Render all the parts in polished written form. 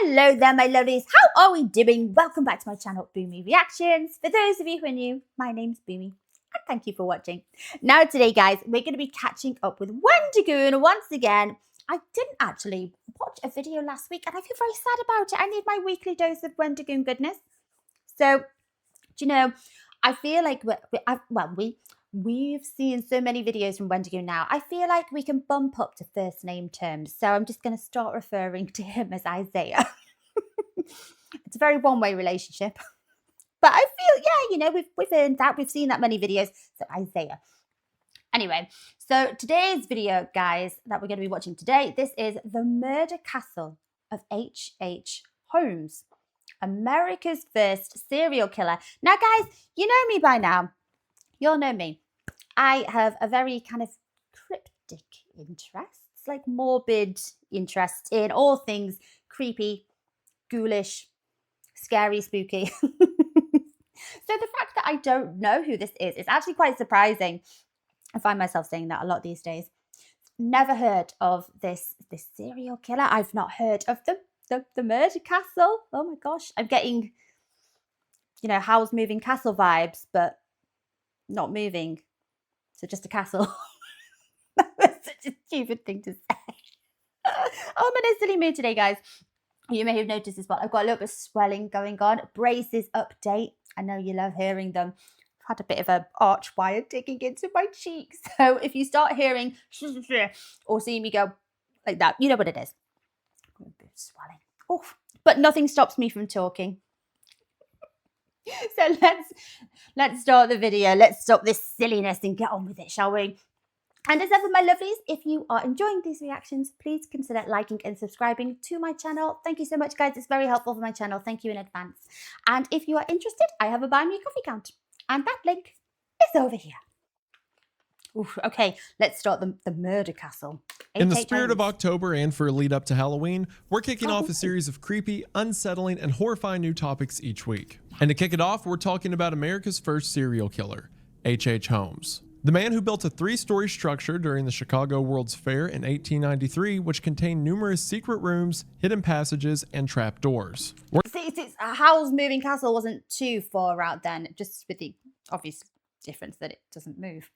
Hello there, my lovelies. How are we doing? Welcome back to my channel, Boomy Reactions. For those of you who are new, my name's Boomy, and thank you for watching. Now today, guys, we're going to be catching up with Wendigoon once again. I didn't actually watch a video last week, and I feel very sad about it. I need my weekly dose of Wendigoon goodness. So, do you know, I feel like we've seen so many videos from Wendigoon now. I feel like we can bump up to first name terms. So I'm just going to start referring to him as Isaiah. It's a very one-way relationship. But I feel, yeah, you know, we've earned that. We've seen that many videos. So Isaiah. Anyway, so today's video, guys, that we're going to be watching today, this is the Murder Castle of H.H. Holmes, America's first serial killer. Now, guys, you know me by now. You'll know me. I have a very kind of cryptic interest, like morbid interest in all things creepy, ghoulish, scary, spooky. So the fact that I don't know who this is actually quite surprising. I find myself saying that a lot these days. Never heard of this serial killer. I've not heard of the Murder Castle. Oh my gosh. I'm getting, you know, Howl's Moving Castle vibes, but not moving. So just a castle. That's such a stupid thing to say. Oh, I'm in a silly mood today, guys. You may have noticed this, but I've got a little bit of swelling going on. Braces update. I know you love hearing them. I've had a bit of an arch wire digging into my cheeks. So if you start hearing or seeing me go like that, you know what it is. A bit of swelling. Oof. But nothing stops me from talking. So let's start the video. Let's stop this silliness and get on with it, shall we? And as ever, my lovelies, if you are enjoying these reactions, please consider liking and subscribing to my channel. Thank you so much, guys. It's very helpful for my channel. Thank you in advance. And if you are interested, I have a Buy Me a Coffee account. And that link is over here. Oof, okay, let's start the Murder Castle. In the spirit of October and for a lead up to Halloween, we're kicking off a series of creepy, unsettling, and horrifying new topics each week. And to kick it off, we're talking about America's first serial killer, H.H. Holmes. The man who built a 3-story structure during the Chicago World's Fair in 1893, which contained numerous secret rooms, hidden passages, and trapdoors. See, Howl's Moving Castle wasn't too far out then, just with the obvious difference that it doesn't move.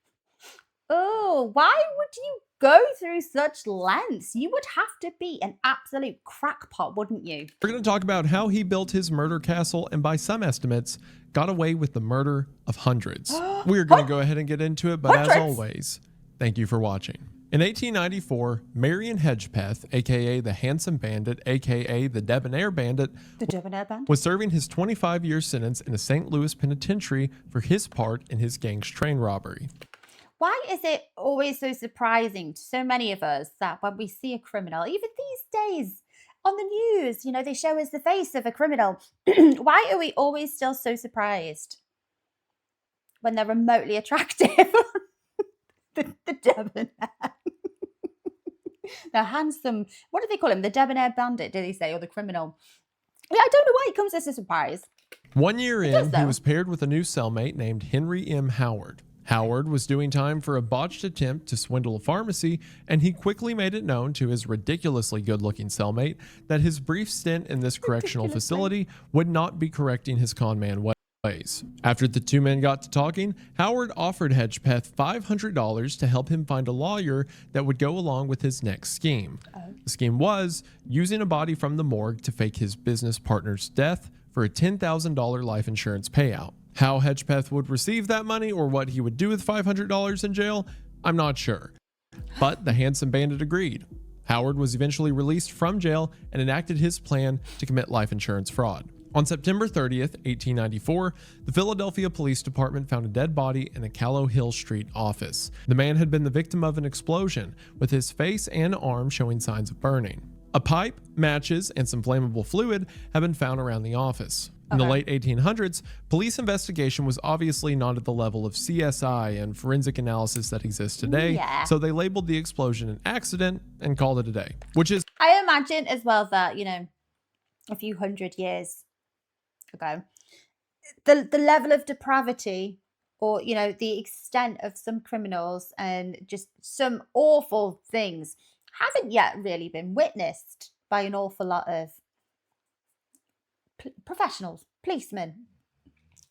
Oh, why would you go through such lengths? You would have to be an absolute crackpot, wouldn't you? We're going to talk about how he built his murder castle and, by some estimates, got away with the murder of hundreds. We're going to go ahead and get into it, but as always, thank you for watching. In 1894, Marion Hedgepeth, aka the Handsome Bandit, aka the Debonair Bandit, was serving his 25-year sentence in a St. Louis penitentiary for his part in his gang's train robbery. Why is it always so surprising to so many of us that when we see a criminal, even these days on the news, you know, they show us the face of a criminal. Why are we always still so surprised when they're remotely attractive? the Debonair. The handsome, what do they call him? The Debonair Bandit, did he say, or the criminal? Yeah, I don't know why it comes as a surprise. 1 year in, he was paired with a new cellmate named Henry M. Howard. Howard was doing time for a botched attempt to swindle a pharmacy, and he quickly made it known to his ridiculously good-looking cellmate that his brief stint in this correctional facility would not be correcting his conman ways. After the two men got to talking, Howard offered Hedgepeth $500 to help him find a lawyer that would go along with his next scheme. The scheme was using a body from the morgue to fake his business partner's death for a $10,000 life insurance payout. How Hedgepeth would receive that money or what he would do with $500 in jail, I'm not sure. But the handsome bandit agreed. Howard was eventually released from jail and enacted his plan to commit life insurance fraud. On September 30th, 1894, the Philadelphia Police Department found a dead body in a Callow Hill Street office. The man had been the victim of an explosion, with his face and arm showing signs of burning. A pipe, matches, and some flammable fluid have been found around the office. In the late 1800s, police investigation was obviously not at the level of CSI and forensic analysis that exists today, so they labeled the explosion an accident and called it a day, which is... I imagine as well that, you know, a few hundred years ago, the level of depravity or, you know, the extent of some criminals and just some awful things haven't yet really been witnessed by an awful lot of professionals, policemen,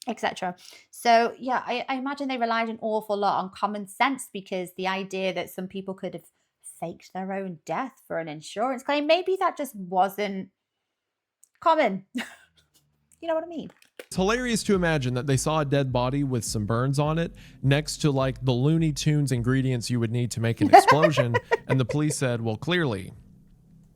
etc. So yeah, I imagine they relied an awful lot on common sense, because the idea that some people could have faked their own death for an insurance claim, maybe that just wasn't common. You know what I mean? It's hilarious to imagine that they saw a dead body with some burns on it next to like the Looney Tunes ingredients you would need to make an explosion. And the police said, well, clearly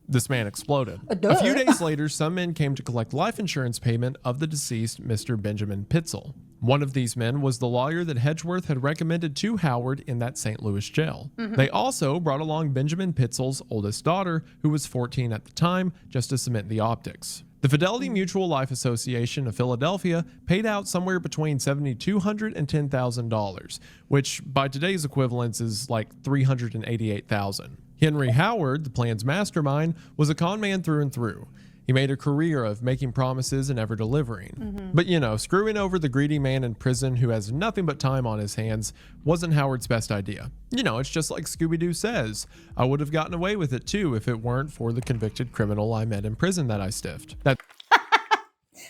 this man exploded. A few days later, some men came to collect life insurance payment of the deceased Mr. Benjamin Pitzel. One of these men was the lawyer that Hedgeworth had recommended to Howard in that St. Louis jail. They also brought along Benjamin Pitzel's oldest daughter, who was 14 at the time, just to cement the optics. The Fidelity Mutual Life Association of Philadelphia paid out somewhere between $7,200 and $10,000, which by today's equivalents is like $388,000. Henry Howard, the plan's mastermind, was a con man through and through. He made a career of making promises and never delivering. But you know, screwing over the greedy man in prison who has nothing but time on his hands wasn't Howard's best idea. You know, it's just like Scooby-Doo says, I would have gotten away with it too if it weren't for the convicted criminal I met in prison that I stiffed. And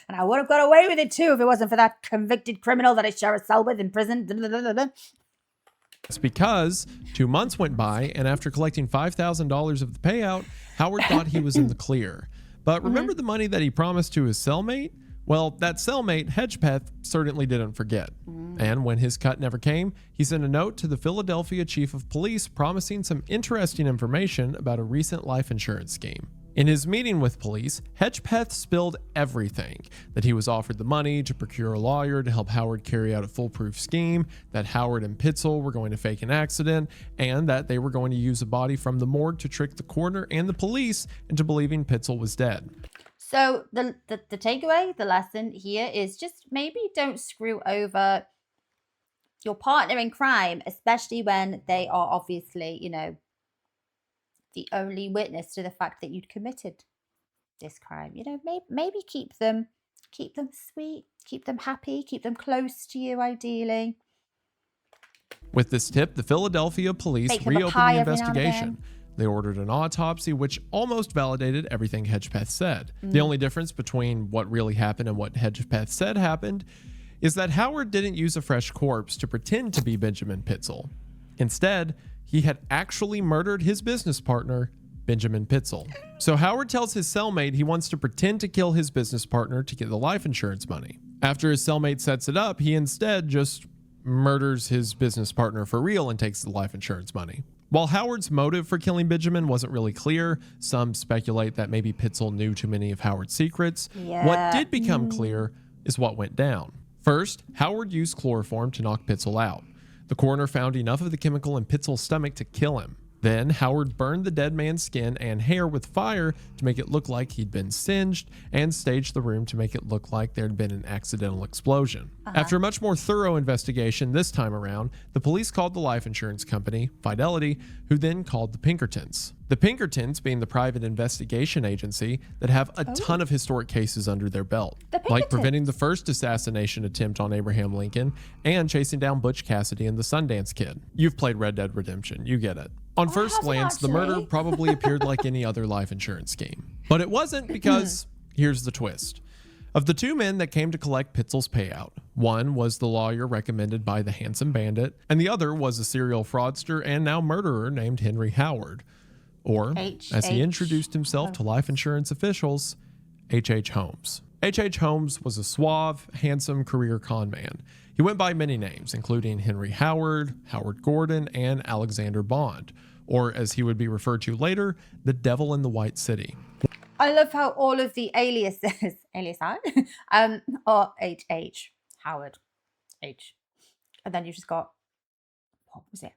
I would have got away with it too if it wasn't for that convicted criminal that I share a cell with in prison. It's because 2 months went by, and after collecting $5,000 of the payout, Howard thought he was in the clear. But remember the money that he promised to his cellmate? Well, that cellmate, Hedgepeth, certainly didn't forget. And when his cut never came, he sent a note to the Philadelphia chief of police promising some interesting information about a recent life insurance scheme. In his meeting with police, Hedgepeth spilled everything: that he was offered the money to procure a lawyer to help Howard carry out a foolproof scheme, that Howard and Pitzel were going to fake an accident, and that they were going to use a body from the morgue to trick the coroner and the police into believing Pitzel was dead. So the takeaway, the lesson here is just maybe don't screw over your partner in crime, especially when they are obviously, you know, the only witness to the fact that you'd committed this crime. You know, maybe keep them sweet, keep them happy, keep them close to you, ideally. With this tip, the Philadelphia police reopened the investigation. They ordered an autopsy, which almost validated everything Hedgepeth said. The only difference between what really happened and what Hedgepeth said happened is that Howard didn't use a fresh corpse to pretend to be Benjamin Pitzel. Instead, he had actually murdered his business partner, Benjamin Pitzel. So Howard tells his cellmate he wants to pretend to kill his business partner to get the life insurance money. After his cellmate sets it up, he instead just murders his business partner for real and takes the life insurance money. While Howard's motive for killing Benjamin wasn't really clear, some speculate that maybe Pitzel knew too many of Howard's secrets. What did become clear is what went down. First, Howard used chloroform to knock Pitzel out. The coroner found enough of the chemical in Pitzel's stomach to kill him. Then Howard burned the dead man's skin and hair with fire to make it look like he'd been singed, and staged the room to make it look like there'd been an accidental explosion. After a much more thorough investigation this time around, the police called the life insurance company, Fidelity, who then called the Pinkertons. The Pinkertons being the private investigation agency that have a ton of historic cases under their belt, like preventing the first assassination attempt on Abraham Lincoln and chasing down Butch Cassidy and the Sundance Kid. You've played Red Dead Redemption, you get it. On first glance, the murder probably appeared like any other life insurance scheme. But it wasn't, because here's the twist. Of the two men that came to collect Pitzel's payout, one was the lawyer recommended by the handsome bandit, and the other was a serial fraudster and now murderer named Henry Howard. Or, as he introduced himself to life insurance officials, H.H. Holmes. H.H. Holmes was a suave, handsome career con man. He went by many names, including Henry Howard, Howard Gordon, and Alexander Bond, or as he would be referred to later, the Devil in the White City. I love how all of the aliases, are H.H. Howard H. And then you just got, what was it?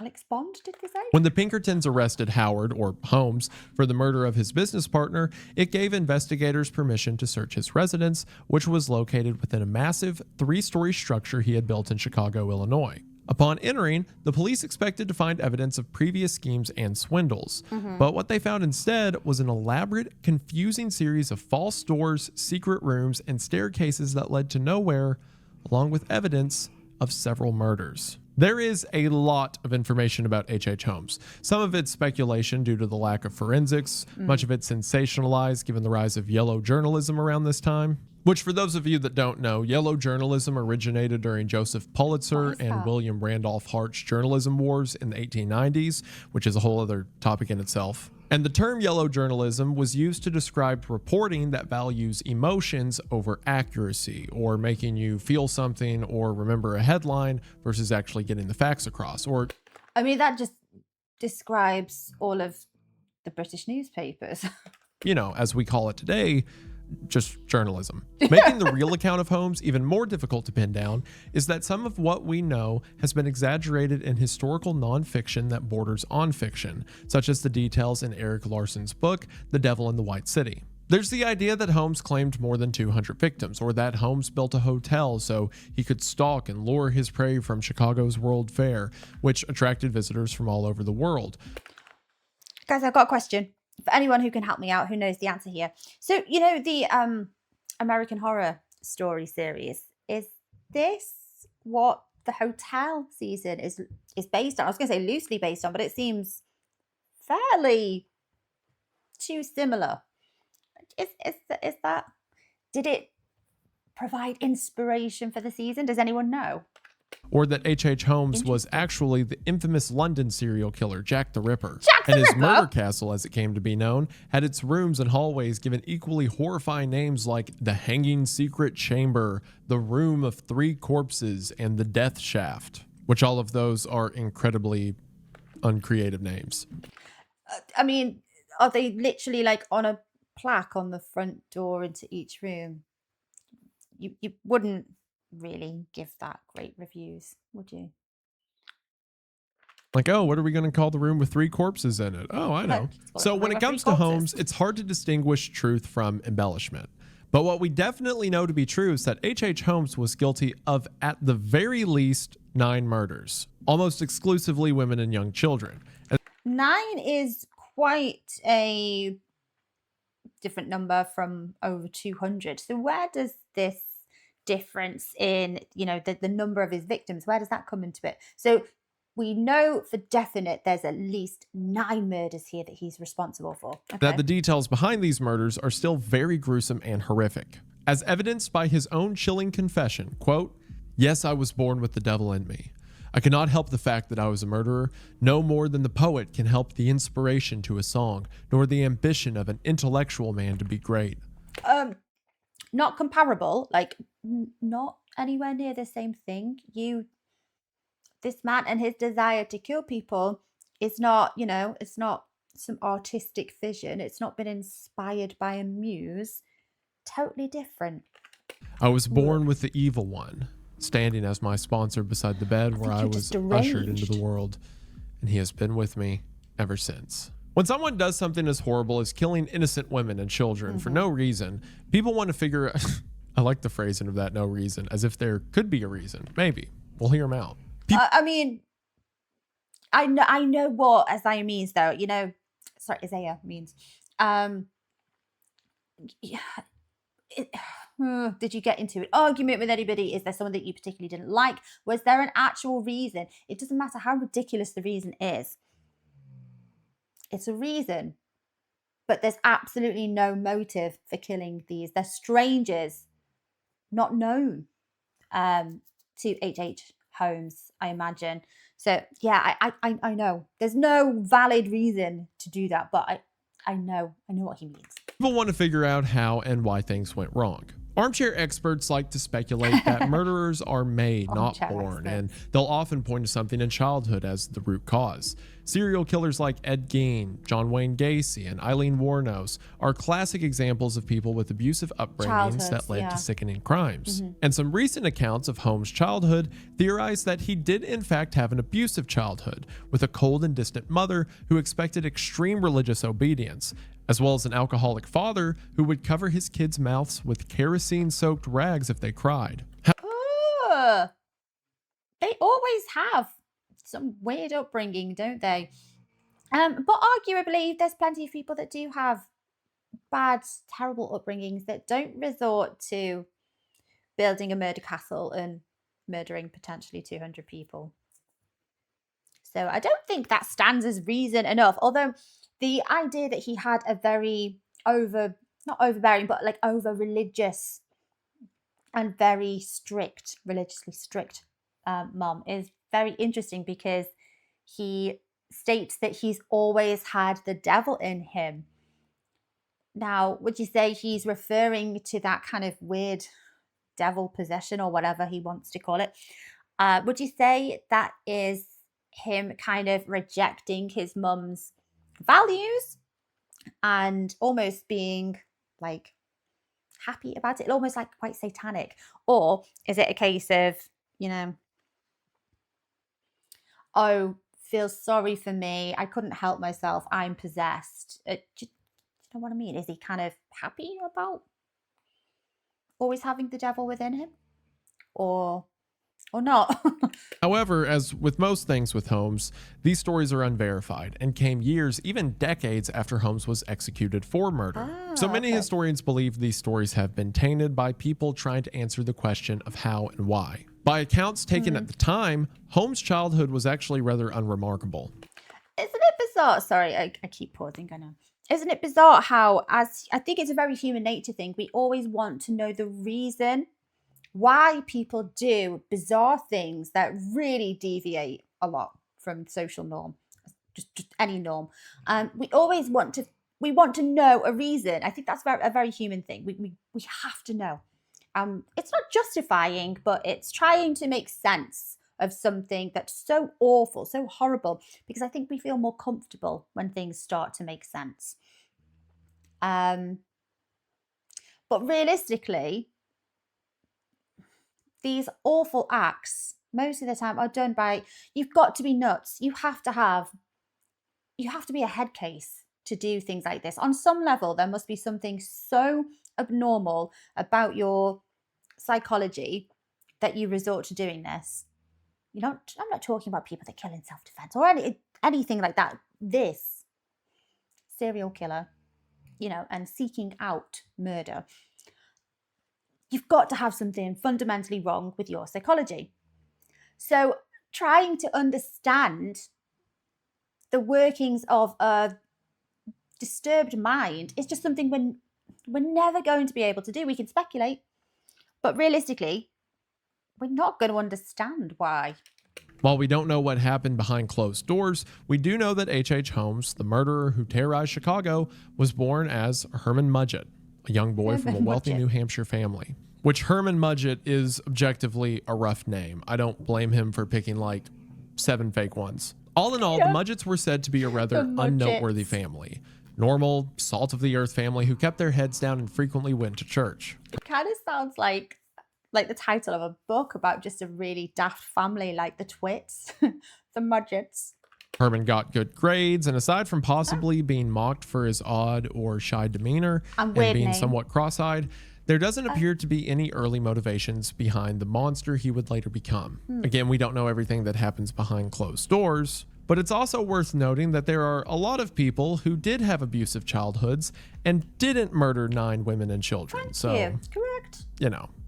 Alex Bond, did they say? When the Pinkertons arrested Howard, or Holmes, for the murder of his business partner, it gave investigators permission to search his residence, which was located within a massive 3-story structure he had built in Chicago, Illinois. Upon entering, the police expected to find evidence of previous schemes and swindles, but what they found instead was an elaborate, confusing series of false doors, secret rooms, and staircases that led to nowhere, along with evidence of several murders. There is a lot of information about H.H. Holmes. Some of it's speculation due to the lack of forensics, much of it sensationalized given the rise of yellow journalism around this time. Which, for those of you that don't know, yellow journalism originated during Joseph Pulitzer and William Randolph Hart's journalism wars in the 1890s, which is a whole other topic in itself. And the term yellow journalism was used to describe reporting that values emotions over accuracy, or making you feel something or remember a headline versus actually getting the facts across. Or, I mean, that just describes all of the British newspapers. You know, as we call it today, just journalism. Making the real account of Holmes even more difficult to pin down is that some of what we know has been exaggerated in historical nonfiction that borders on fiction, such as the details in Eric Larson's book, The Devil in the White City. There's the idea that Holmes claimed more than 200 victims, or that Holmes built a hotel so he could stalk and lure his prey from Chicago's World Fair, which attracted visitors from all over the world. Guys, I've got a question for anyone who can help me out, who knows the answer here. So, you know, the American Horror Story series, is this what the hotel season is based on? I was going to say loosely based on, but it seems fairly too similar. Is that, did it provide inspiration for the season? Does anyone know? Or that H.H. Holmes was actually the infamous London serial killer, Jack the Ripper. And his Murder Castle, as it came to be known, had its rooms and hallways given equally horrifying names like the Hanging Secret Chamber, the Room of Three Corpses, and the Death Shaft, which all of those are incredibly uncreative names. I mean, are they literally like on a plaque on the front door into each room? You wouldn't really give that great reviews, would you? Like, oh, what are we going to call the room with three corpses in it? Oh, I know. So when it comes to Holmes, it's hard to distinguish truth from embellishment. But what we definitely know to be true is that H.H. Holmes was guilty of, at the very least, 9 murders, almost exclusively women and young children. 9 is quite a different number from over 200. So where does this difference in, you know, the number of his victims, where does that come into it? So we know for definite there's at least 9 murders here that he's responsible for. Okay. That the details behind these murders are still very gruesome and horrific, as evidenced by his own chilling confession, quote, "Yes, I was born with the devil in me. I cannot help the fact that I was a murderer, no more than the poet can help the inspiration to a song, nor the ambition of an intellectual man to be great." Not comparable, like not anywhere near the same thing. This man and his desire to kill people is not, you know, it's not some artistic vision. It's not been inspired by a muse. Totally different. I was born with the evil one, standing as my sponsor beside the bed where I was ushered into the world, and he has been with me ever since. When someone does something as horrible as killing innocent women and children for no reason, people want to figure I like the phrasing of that, no reason, as if there could be a reason. Maybe. We'll hear them out. I mean, I know what Isaiah means, though. You know, sorry, Isaiah means. Did you get into an argument with anybody? Is there someone that you particularly didn't like? Was there an actual reason? It doesn't matter how ridiculous the reason is. It's a reason, but there's absolutely no motive for killing these. They're strangers, not known to H.H. Holmes, I imagine. So yeah, I know there's no valid reason to do that, but I know what he means. People want to figure out how and why things went wrong. Armchair experts like to speculate that murderers are made, not born, and they'll often point to something in childhood as the root cause. Serial killers like Ed Gein, John Wayne Gacy, and Eileen Wuornos are classic examples of people with abusive upbringings that led to sickening crimes. And some recent accounts of Holmes' childhood theorize that he did in fact have an abusive childhood, with a cold and distant mother who expected extreme religious obedience, as well as an alcoholic father who would cover his kids' mouths with kerosene-soaked rags if they cried. They always have some weird upbringing, don't they? But arguably, there's plenty of people that do have bad, terrible upbringings that don't resort to building a murder castle and murdering potentially 200 people. So I don't think that stands as reason enough. Although the idea that he had a very not overbearing, but like over religious and very strict, religiously strict mom is very interesting, because he states that he's always had the devil in him. Now, would you say he's referring to that kind of weird devil possession or whatever he wants to call it? Would you say that is him kind of rejecting his mum's values and almost being like happy about it, almost like quite satanic? Or is it a case of, oh, feel sorry for me, I couldn't help myself, I'm possessed? Do you know what I mean? Is he kind of happy about always having the devil within him, or not? However, as with most things with Holmes, these stories are unverified and came years, even decades after Holmes was executed for murder. So many historians believe these stories have been tainted by people trying to answer the question of how and why. By accounts taken at the time, Holmes' childhood was actually rather unremarkable. Isn't it bizarre? Sorry, I keep pausing, I know. Isn't it bizarre how, as I think it's a very human nature thing, we always want to know the reason why people do bizarre things that really deviate a lot from social norm, just any norm. We always want to know a reason. I think that's a very human thing. We have to know. It's not justifying, but it's trying to make sense of something that's so awful, so horrible, because I think we feel more comfortable when things start to make sense. But realistically, these awful acts most of the time are done by, you've got to be nuts. You have to be a head case to do things like this. On some level, there must be something so abnormal about your psychology that you resort to doing this. I'm not talking about people that kill in self-defense or anything like that. This serial killer, and seeking out murder. You've got to have something fundamentally wrong with your psychology. So trying to understand the workings of a disturbed mind is just something we're never going to be able to do. We can speculate, but realistically, we're not going to understand why. While we don't know what happened behind closed doors, we do know that H.H. Holmes, the murderer who terrorized Chicago, was born as Herman Mudgett, a young boy from a wealthy New Hampshire family. Which Herman Mudgett is objectively a rough name. I don't blame him for picking like 7 fake ones. All in all, the Mudgetts were said to be a rather unnoteworthy family. Normal, salt-of-the-earth family who kept their heads down and frequently went to church. It kind of sounds like the title of a book about just a really daft family, like the Twits, the Mudgetts. Herman got good grades, and aside from possibly being mocked for his odd or shy demeanor and being somewhat cross-eyed, there doesn't appear to be any early motivations behind the monster he would later become. Again, we don't know everything that happens behind closed doors, but it's also worth noting that there are a lot of people who did have abusive childhoods and didn't murder 9 women and children. Correct.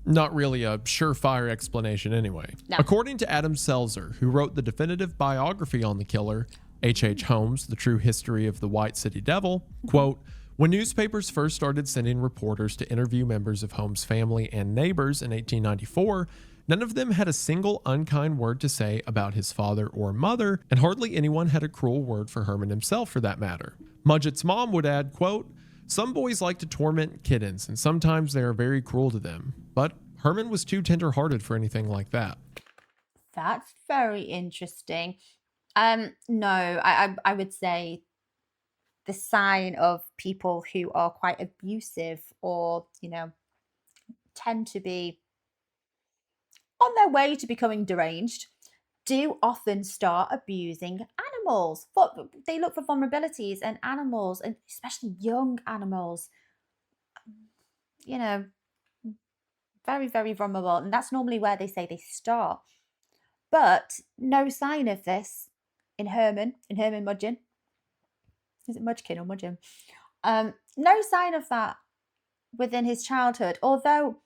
Not really a surefire explanation anyway. No. According to Adam Selzer, who wrote the definitive biography on the killer, H.H. Holmes, The True History of the White City Devil, quote, when newspapers first started sending reporters to interview members of Holmes' family and neighbors in 1894, none of them had a single unkind word to say about his father or mother, and hardly anyone had a cruel word for Herman himself for that matter. Mudgett's mom would add, quote, some boys like to torment kittens, and sometimes they are very cruel to them, but Herman was too tender-hearted for anything like that. That's very interesting. No, I would say the sign of people who are quite abusive or, tend to be on their way to becoming deranged do often start abusing animals. But they look for vulnerabilities in animals, and especially young animals, very, very vulnerable. And that's normally where they say they start. But no sign of this in Herman Mudgeon. Is it Mudgekin or Mudgeon? No sign of that within his childhood, although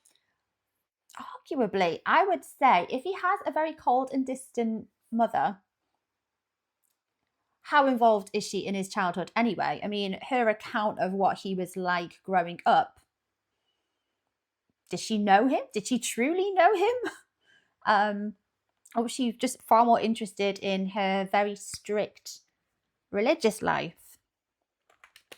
arguably, I would say if he has a very cold and distant mother, how involved is she in his childhood anyway? I mean, her account of what he was like growing up. Did she know him? Did she truly know him? Or was she just far more interested in her very strict religious life?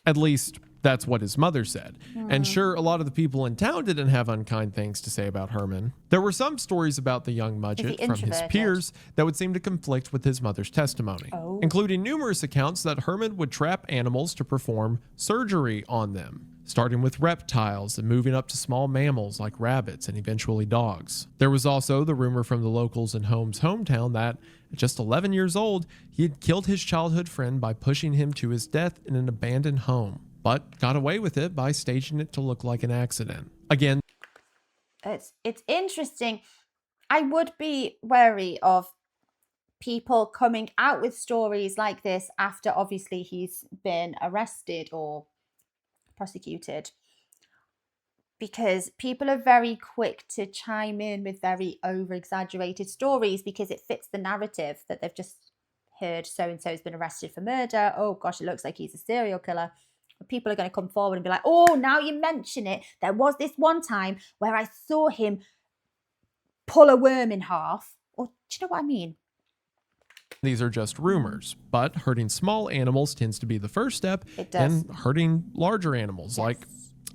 At least that's what his mother said. And sure, a lot of the people in town didn't have unkind things to say about Herman. There were some stories about the young Mudgett from his peers that would seem to conflict with his mother's testimony, including numerous accounts that Herman would trap animals to perform surgery on them, starting with reptiles and moving up to small mammals like rabbits and eventually dogs. There was also the rumor from the locals in Holmes' hometown that, at just 11 years old, he had killed his childhood friend by pushing him to his death in an abandoned home, but got away with it by staging it to look like an accident. Again, it's interesting. I would be wary of people coming out with stories like this after obviously he's been arrested or prosecuted, because people are very quick to chime in with very over-exaggerated stories because it fits the narrative that they've just heard so-and-so has been arrested for murder. Oh gosh, it looks like he's a serial killer. People are going to come forward and be like, oh, now you mention it, there was this one time where I saw him pull a worm in half. Or do you know what I mean? These are just rumors, but hurting small animals tends to be the first step in hurting larger animals, like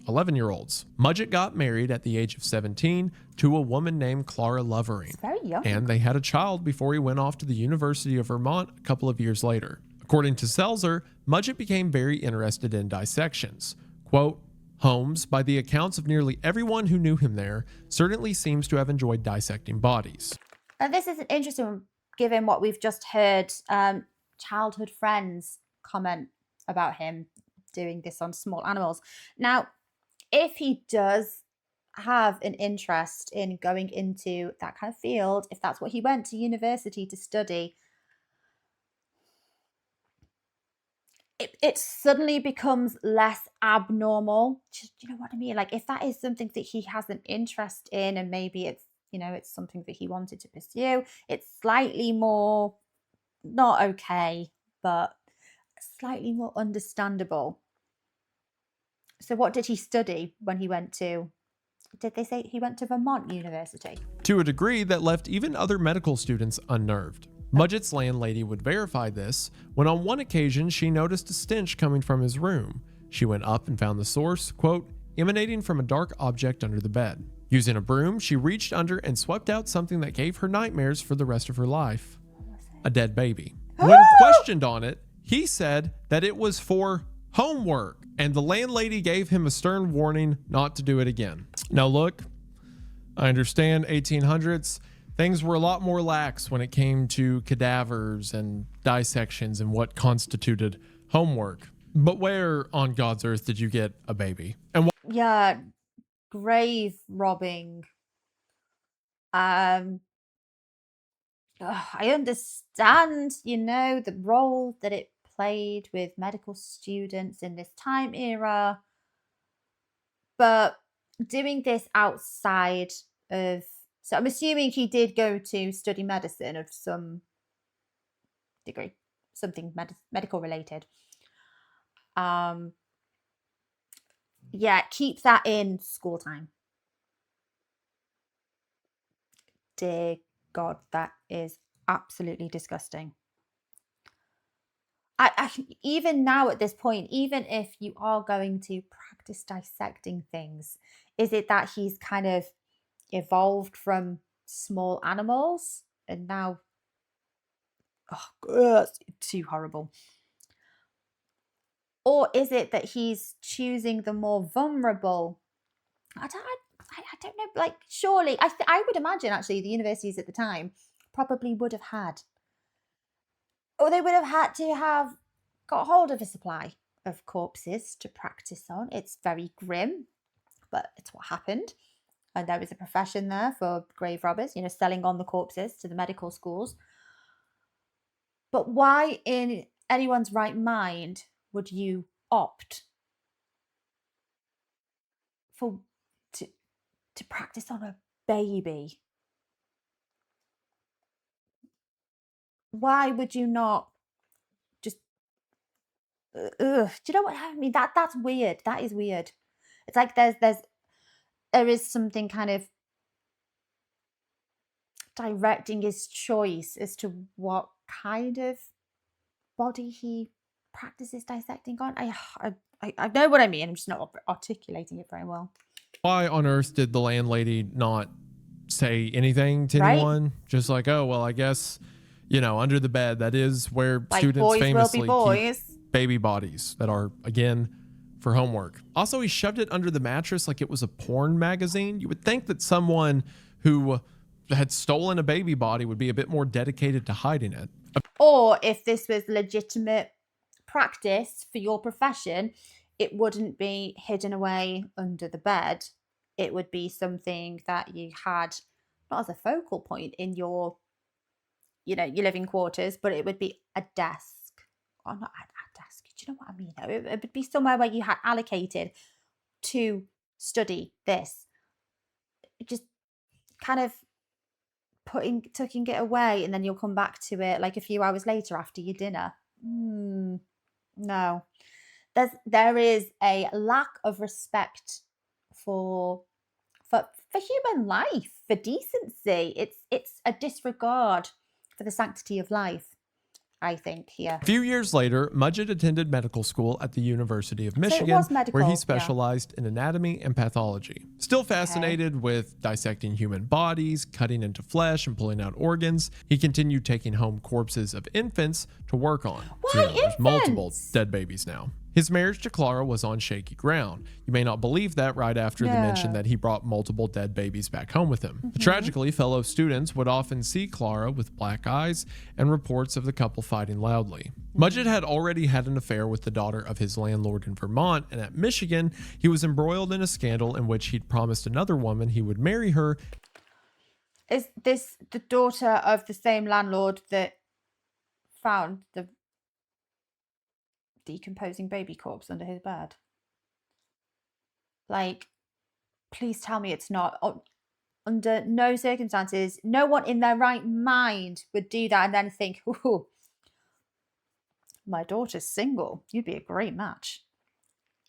11-year-olds. Mudgett got married at the age of 17 to a woman named Clara Lovering. Very young. And they had a child before he went off to the University of Vermont a couple of years later. According to Selzer, Mudgett became very interested in dissections. Quote, Holmes, by the accounts of nearly everyone who knew him there, certainly seems to have enjoyed dissecting bodies. And this is an interesting one, given what we've just heard childhood friends comment about him doing this on small animals. Now, if he does have an interest in going into that kind of field, if that's what he went to university to study, it suddenly becomes less abnormal. Do you know what I mean? Like, if that is something that he has an interest in, and maybe it's, you know, it's something that he wanted to pursue, it's slightly more not okay, but slightly more understandable. So what did he study when he went to, did they say he went to Vermont University? To a degree that left even other medical students unnerved. Mudgett's landlady would verify this when on one occasion she noticed a stench coming from his room. She went up and found the source, quote, emanating from a dark object under the bed. Using a broom, she reached under and swept out something that gave her nightmares for the rest of her life. A dead baby. When questioned on it, he said that it was for homework, and the landlady gave him a stern warning not to do it again. Now look, I understand 1800s, things were a lot more lax when it came to cadavers and dissections and what constituted homework. But where on God's earth did you get a baby? And yeah, grave robbing. I understand, you know, the role that it played with medical students in this time era, but doing this outside of, so I'm assuming he did go to study medicine of some degree, something medical related. Yeah, keep that in school time. Dear God, that is absolutely disgusting. I even now at this point, even if you are going to practice dissecting things, is it that he's kind of evolved from small animals and now, oh God, too horrible? Or is it that he's choosing the more vulnerable? I don't know. Like, surely, I would imagine actually the universities at the time probably would have had, or they would have had to have got hold of a supply of corpses to practice on. It's very grim, but it's what happened. And there was a profession there for grave robbers, you know, selling on the corpses to the medical schools. But why in anyone's right mind would you opt for to practice on a baby? Why would you not just Do you know what I mean? That's weird. That is weird. It's like there is something kind of directing his choice as to what kind of body he practices dissecting on. I know what I mean. I'm just not articulating it very well. Why on earth did the landlady not say anything to anyone? Just like, oh, well, I guess, under the bed, that is where Like students boys famously will be boys. keep baby bodies that are, again, for homework. Also, he shoved it under the mattress like it was a porn magazine. You would think that someone who had stolen a baby body would be a bit more dedicated to hiding it. Or if this was legitimate practice for your profession, it wouldn't be hidden away under the bed. It would be something that you had not as a focal point in your, your living quarters, but it would be a desk. Or not a desk. Do you know what I mean? It would be somewhere where you had allocated to study this. Just kind of tucking it away, and then you'll come back to it like a few hours later after your dinner. No. There is a lack of respect for human life, for decency. It's a disregard for the sanctity of life, I think, here. A few years later, Mudgett attended medical school at the University of Michigan, where he specialized in anatomy and pathology. Still fascinated with dissecting human bodies, cutting into flesh, and pulling out organs, he continued taking home corpses of infants to work on. Why infants? There's multiple dead babies now. His marriage to Clara was on shaky ground. You may not believe that right after the mention that he brought multiple dead babies back home with him. Tragically, fellow students would often see Clara with black eyes and reports of the couple fighting loudly. Mudgett had already had an affair with the daughter of his landlord in Vermont, and at Michigan, he was embroiled in a scandal in which he'd promised another woman he would marry her. Is this the daughter of the same landlord that found the decomposing baby corpse under his bed? Like, please tell me it's not. Under no circumstances, no one in their right mind would do that and then think, ooh, my daughter's single. You'd be a great match.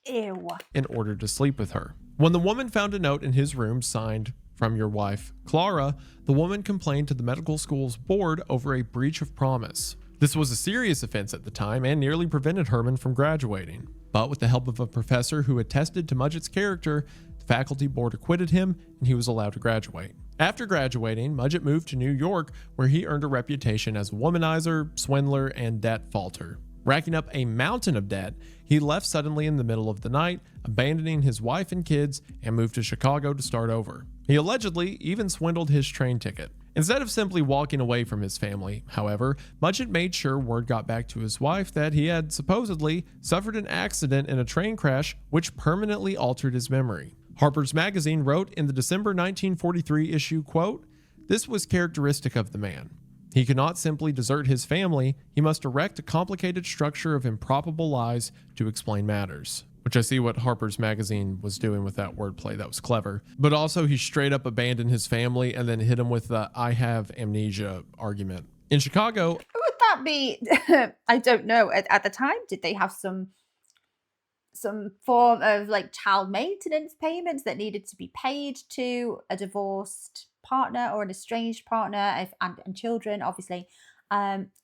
Ew. In order to sleep with her. When the woman found a note in his room signed "From your wife, Clara," the woman complained to the medical school's board over a breach of promise. This was a serious offense at the time and nearly prevented Herman from graduating. But with the help of a professor who attested to Mudgett's character, the faculty board acquitted him and he was allowed to graduate. After graduating, Mudgett moved to New York, where he earned a reputation as a womanizer, swindler, and debt faulter. Racking up a mountain of debt, he left suddenly in the middle of the night, abandoning his wife and kids, and moved to Chicago to start over. He allegedly even swindled his train ticket. Instead of simply walking away from his family, however, Mudgett made sure word got back to his wife that he had supposedly suffered an accident in a train crash which permanently altered his memory. Harper's Magazine wrote in the December 1943 issue, quote, "This was characteristic of the man. He could not simply desert his family, he must erect a complicated structure of improbable lies to explain matters." Which I see what Harper's Magazine was doing with that wordplay. That was clever. But also he straight up abandoned his family and then hit him with the "I have amnesia" argument. In Chicago... Would that be... I don't know. At the time, did they have some form of like child maintenance payments that needed to be paid to a divorced partner or an estranged partner and children, obviously?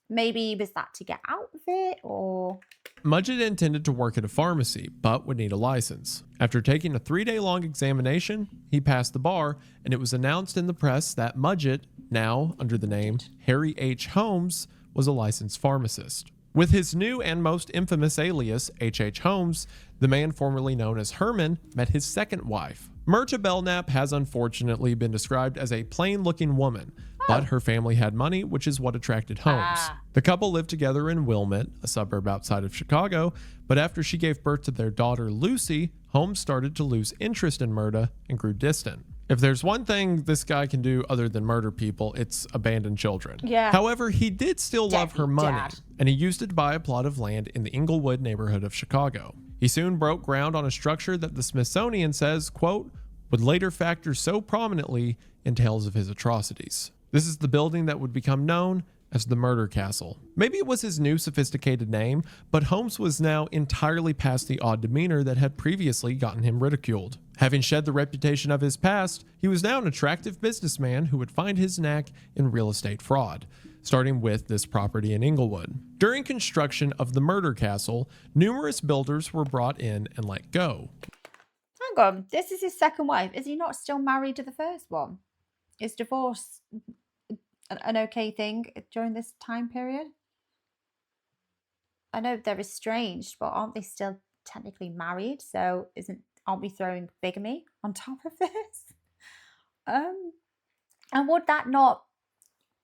Maybe was that to get out of it, or... Mudgett intended to work at a pharmacy, but would need a license. After taking a 3-day-long examination, he passed the bar, and it was announced in the press that Mudgett, now under the name Harry H. Holmes, was a licensed pharmacist. With his new and most infamous alias, H.H. Holmes, the man formerly known as Herman met his second wife. Myrta Belknap has unfortunately been described as a plain-looking woman, but her family had money, which is what attracted Holmes. The couple lived together in Wilmette, a suburb outside of Chicago, but after she gave birth to their daughter Lucy, Holmes started to lose interest in Myrta and grew distant. If there's one thing this guy can do other than murder people, it's abandon children. Yeah. However, he did still love her money, and he used it to buy a plot of land in the Inglewood neighborhood of Chicago. He soon broke ground on a structure that the Smithsonian says, quote, would later factor so prominently in tales of his atrocities. This is the building that would become known as the Murder Castle. Maybe it was his new sophisticated name, but Holmes was now entirely past the odd demeanor that had previously gotten him ridiculed. Having shed the reputation of his past, he was now an attractive businessman who would find his knack in real estate fraud, starting with this property in Inglewood. During construction of the Murder Castle, numerous builders were brought in and let go. Hang on, this is his second wife. Is he not still married to the first one? Is divorce an okay thing during this time period? I know they're estranged, but aren't they still technically married? So aren't we throwing bigamy on top of this? And would that not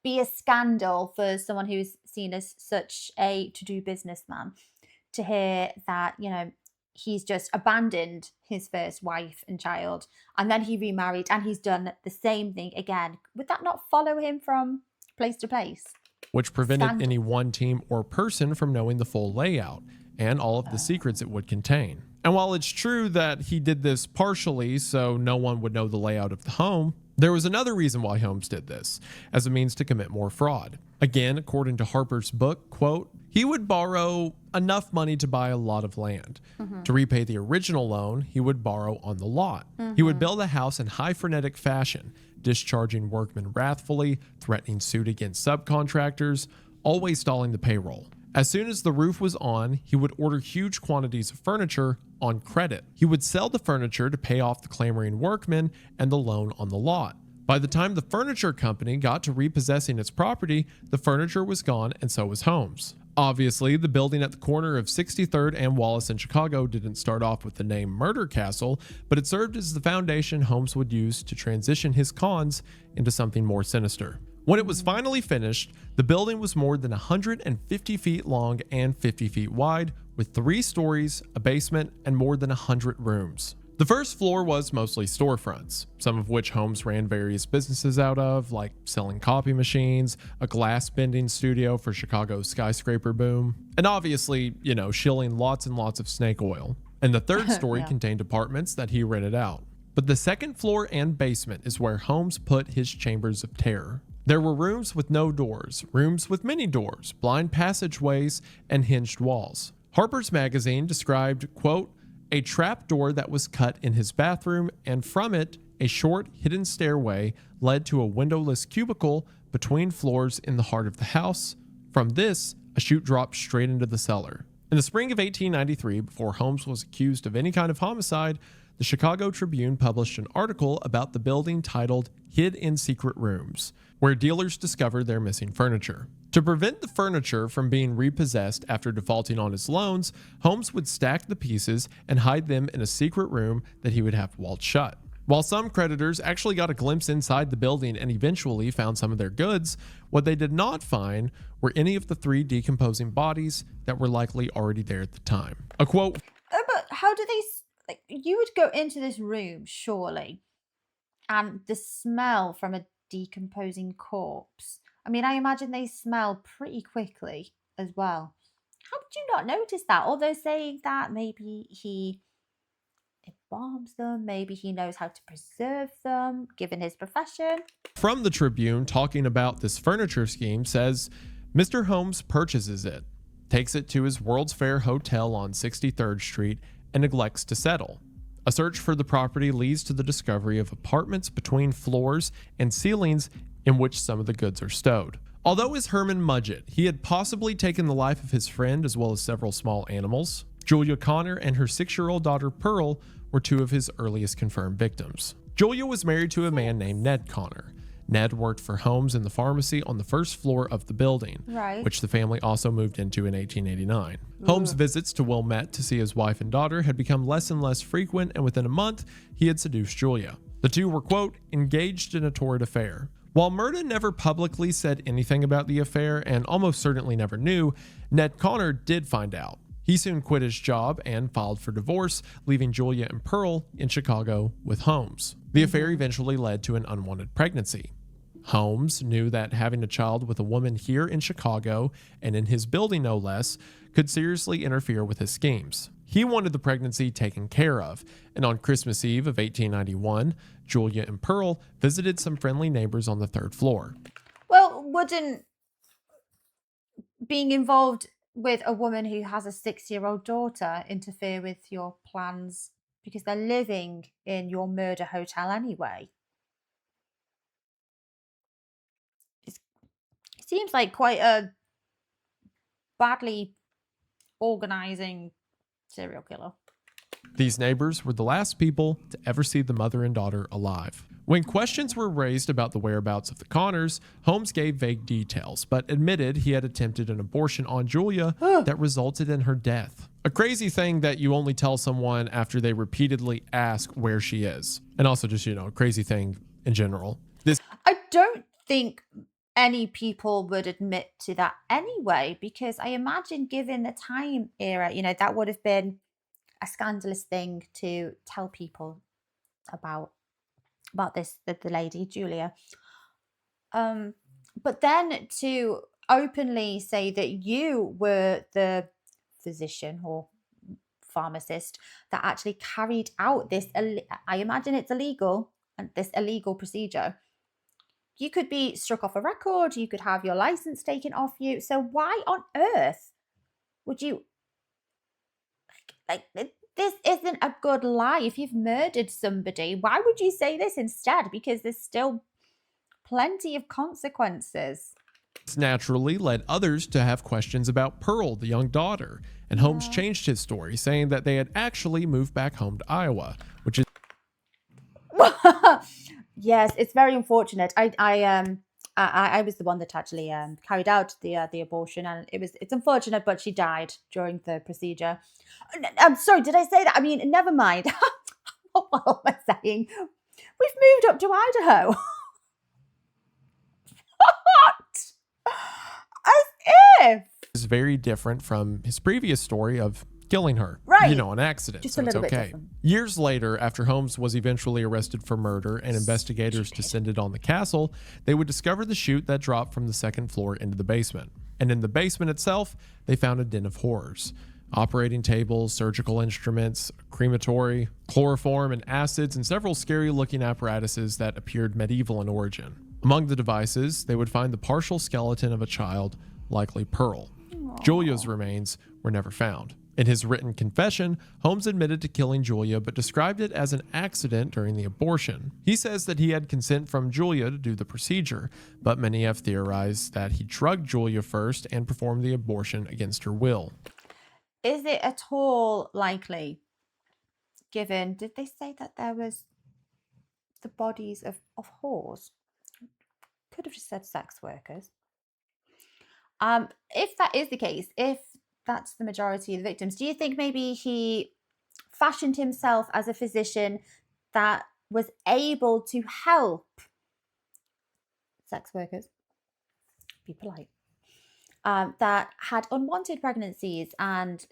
be a scandal for someone who's seen as such a to-do businessman to hear that, he's just abandoned his first wife and child, and then he remarried and he's done the same thing again? Would that not follow him from place to place? Which prevented any one team or person from knowing the full layout and all of the secrets it would contain. And while it's true that he did this partially so no one would know the layout of the home, there was another reason why Holmes did this, as a means to commit more fraud. Again, according to Harper's book, quote, he would borrow enough money to buy a lot of land. To repay the original loan, he would borrow on the lot. He would build a house in high frenetic fashion, discharging workmen wrathfully, threatening suit against subcontractors, always stalling the payroll. As soon as the roof was on, he would order huge quantities of furniture on credit. He would sell the furniture to pay off the clamoring workmen and the loan on the lot. By the time the furniture company got to repossessing its property, the furniture was gone and so was Holmes. Obviously, the building at the corner of 63rd and Wallace in Chicago didn't start off with the name Murder Castle, but it served as the foundation Holmes would use to transition his cons into something more sinister. When it was finally finished, the building was more than 150 feet long and 50 feet wide, with 3 stories, a basement, and more than 100 rooms. The first floor was mostly storefronts, some of which Holmes ran various businesses out of, like selling copy machines, a glass bending studio for Chicago's skyscraper boom, and obviously, shilling lots and lots of snake oil. And the third story contained apartments that he rented out. But the second floor and basement is where Holmes put his chambers of terror. There were rooms with no doors, rooms with many doors, blind passageways, and hinged walls. Harper's Magazine described, quote, a trap door that was cut in his bathroom, and from it, a short hidden stairway led to a windowless cubicle between floors in the heart of the house. From this, a chute dropped straight into the cellar. In the spring of 1893, before Holmes was accused of any kind of homicide, the Chicago Tribune published an article about the building titled Hid in Secret Rooms, where dealers discovered their missing furniture. To prevent the furniture from being repossessed after defaulting on his loans, Holmes would stack the pieces and hide them in a secret room that he would have walled shut. While some creditors actually got a glimpse inside the building and eventually found some of their goods, what they did not find were any of the 3 decomposing bodies that were likely already there at the time. A quote, But how do they... you would go into this room, surely, and the smell from a decomposing corpse. I imagine they smell pretty quickly as well. How did you not notice that? Although saying that maybe he embalms them, maybe he knows how to preserve them, given his profession. From the Tribune, talking about this furniture scheme, says, Mr. Holmes purchases it, takes it to his World's Fair Hotel on 63rd Street, and neglects to settle. A search for the property leads to the discovery of apartments between floors and ceilings in which some of the goods are stowed. Although as Herman Mudgett, he had possibly taken the life of his friend as well as several small animals, Julia Connor and her 6-year-old daughter Pearl were 2 of his earliest confirmed victims. Julia was married to a man named Ned Connor. Ned worked for Holmes in the pharmacy on the first floor of the building, which the family also moved into in 1889. Holmes' visits to Wilmette to see his wife and daughter had become less and less frequent, and within a month, he had seduced Julia. The 2 were, quote, engaged in a torrid affair. While Murda never publicly said anything about the affair and almost certainly never knew, Ned Connor did find out. He soon quit his job and filed for divorce, leaving Julia and Pearl in Chicago with Holmes. The affair eventually led to an unwanted pregnancy. Holmes knew that having a child with a woman here in Chicago, and in his building no less, could seriously interfere with his schemes. He wanted the pregnancy taken care of, and on Christmas Eve of 1891, Julia and Pearl visited some friendly neighbors on the 3rd floor. Well, wouldn't being involved with a woman who has a 6-year-old daughter interfere with your plans because they're living in your murder hotel anyway? It seems like quite a badly organizing serial killer. These neighbors were the last people to ever see the mother and daughter alive. When questions were raised about the whereabouts of the Connors, Holmes gave vague details, but admitted he had attempted an abortion on Julia that resulted in her death. A crazy thing that you only tell someone after they repeatedly ask where she is. And also just, a crazy thing in general. I don't think any people would admit to that anyway, because I imagine given the time era, that would have been a scandalous thing to tell people about this, the lady Julia. But then to openly say that you were the physician or pharmacist that actually carried out this, I imagine it's illegal, and this illegal procedure. You could be struck off a record, you could have your license taken off you. So why on earth would you, this isn't a good lie. If you've murdered somebody, why would you say this instead? Because there's still plenty of consequences. This naturally led others to have questions about Pearl, the young daughter, and Holmes changed his story, saying that they had actually moved back home to Iowa, which is... Yes, it's very unfortunate. I was the one that actually carried out the abortion, and it's unfortunate, but she died during the procedure. I'm sorry, did I say that? I mean, never mind. What am I saying? We've moved up to Idaho. What? As if. Is very different from his previous story of killing her. Right. An accident. Just so a little it's bit okay. different. Years later, after Holmes was eventually arrested for murder and investigators descended on the castle, they would discover the chute that dropped from the second floor into the basement. And in the basement itself, they found a den of horrors. Operating tables, surgical instruments, crematory, chloroform and acids, and several scary-looking apparatuses that appeared medieval in origin. Among the devices, they would find the partial skeleton of a child, likely Pearl. Aww. Julia's remains were never found. In his written confession, Holmes admitted to killing Julia but described it as an accident during the abortion. He says that he had consent from Julia to do the procedure, but many have theorized that he drugged Julia first and performed the abortion against her will. Is it at all likely, given, did they say that there was the bodies of whores? Could have just said sex workers. If that is the case, if that's the majority of the victims, do you think maybe he fashioned himself as a physician that was able to help sex workers, be polite, that had unwanted pregnancies and,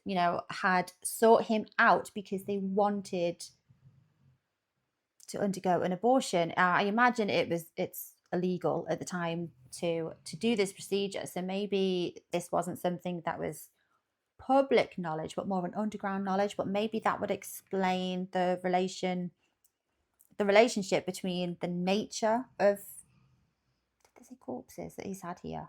had sought him out because they wanted to undergo an abortion? I imagine it's illegal at the time to do this procedure. So maybe this wasn't something that was public knowledge, but more of an underground knowledge. But maybe that would explain the relationship between the nature of, did they say corpses that he's had here?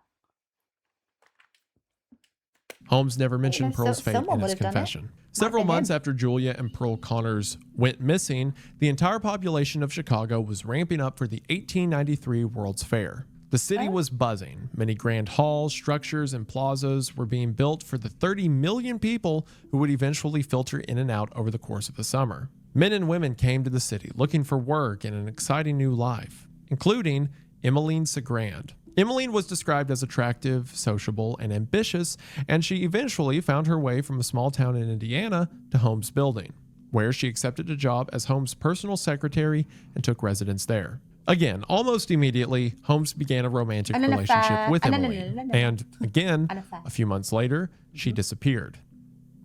Holmes never mentioned Pearl's fate in his confession. Several months after Julia and Pearl Connors went missing, the entire population of Chicago was ramping up for the 1893 World's Fair. The city was buzzing. Many grand halls, structures, and plazas were being built for the 30 million people who would eventually filter in and out over the course of the summer. Men and women came to the city looking for work and an exciting new life, including Emmeline Sagrand. Emmeline was described as attractive, sociable, and ambitious, and she eventually found her way from a small town in Indiana to Holmes' building, where she accepted a job as Holmes' personal secretary and took residence there. Again, almost immediately, Holmes began a romantic relationship with Emmeline, and again, a few months later, she disappeared.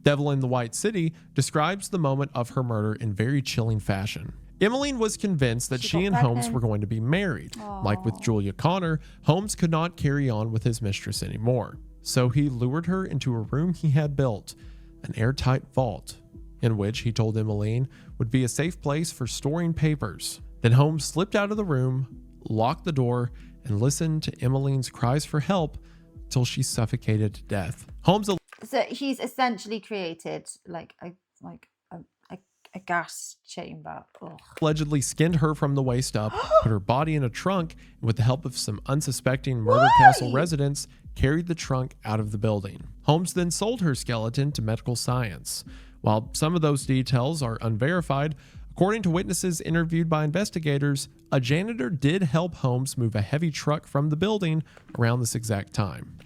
Devil in the White City describes the moment of her murder in very chilling fashion. Emmeline was convinced that she and Holmes were going to be married. Aww. Like with Julia Connor, Holmes could not carry on with his mistress anymore. So he lured her into a room he had built, an airtight vault, in which he told Emmeline would be a safe place for storing papers. Then Holmes slipped out of the room, locked the door, and listened to Emmeline's cries for help till she suffocated to death. Holmes So he's essentially created like a gas chamber. Ugh. allegedly skinned her from the waist up, put her body in a trunk, and with the help of some unsuspecting Murder Castle residents, carried the trunk out of the building. Holmes then sold her skeleton to medical science. While some of those details are unverified, according to witnesses interviewed by investigators, a janitor did help Holmes move a heavy truck from the building around this exact time.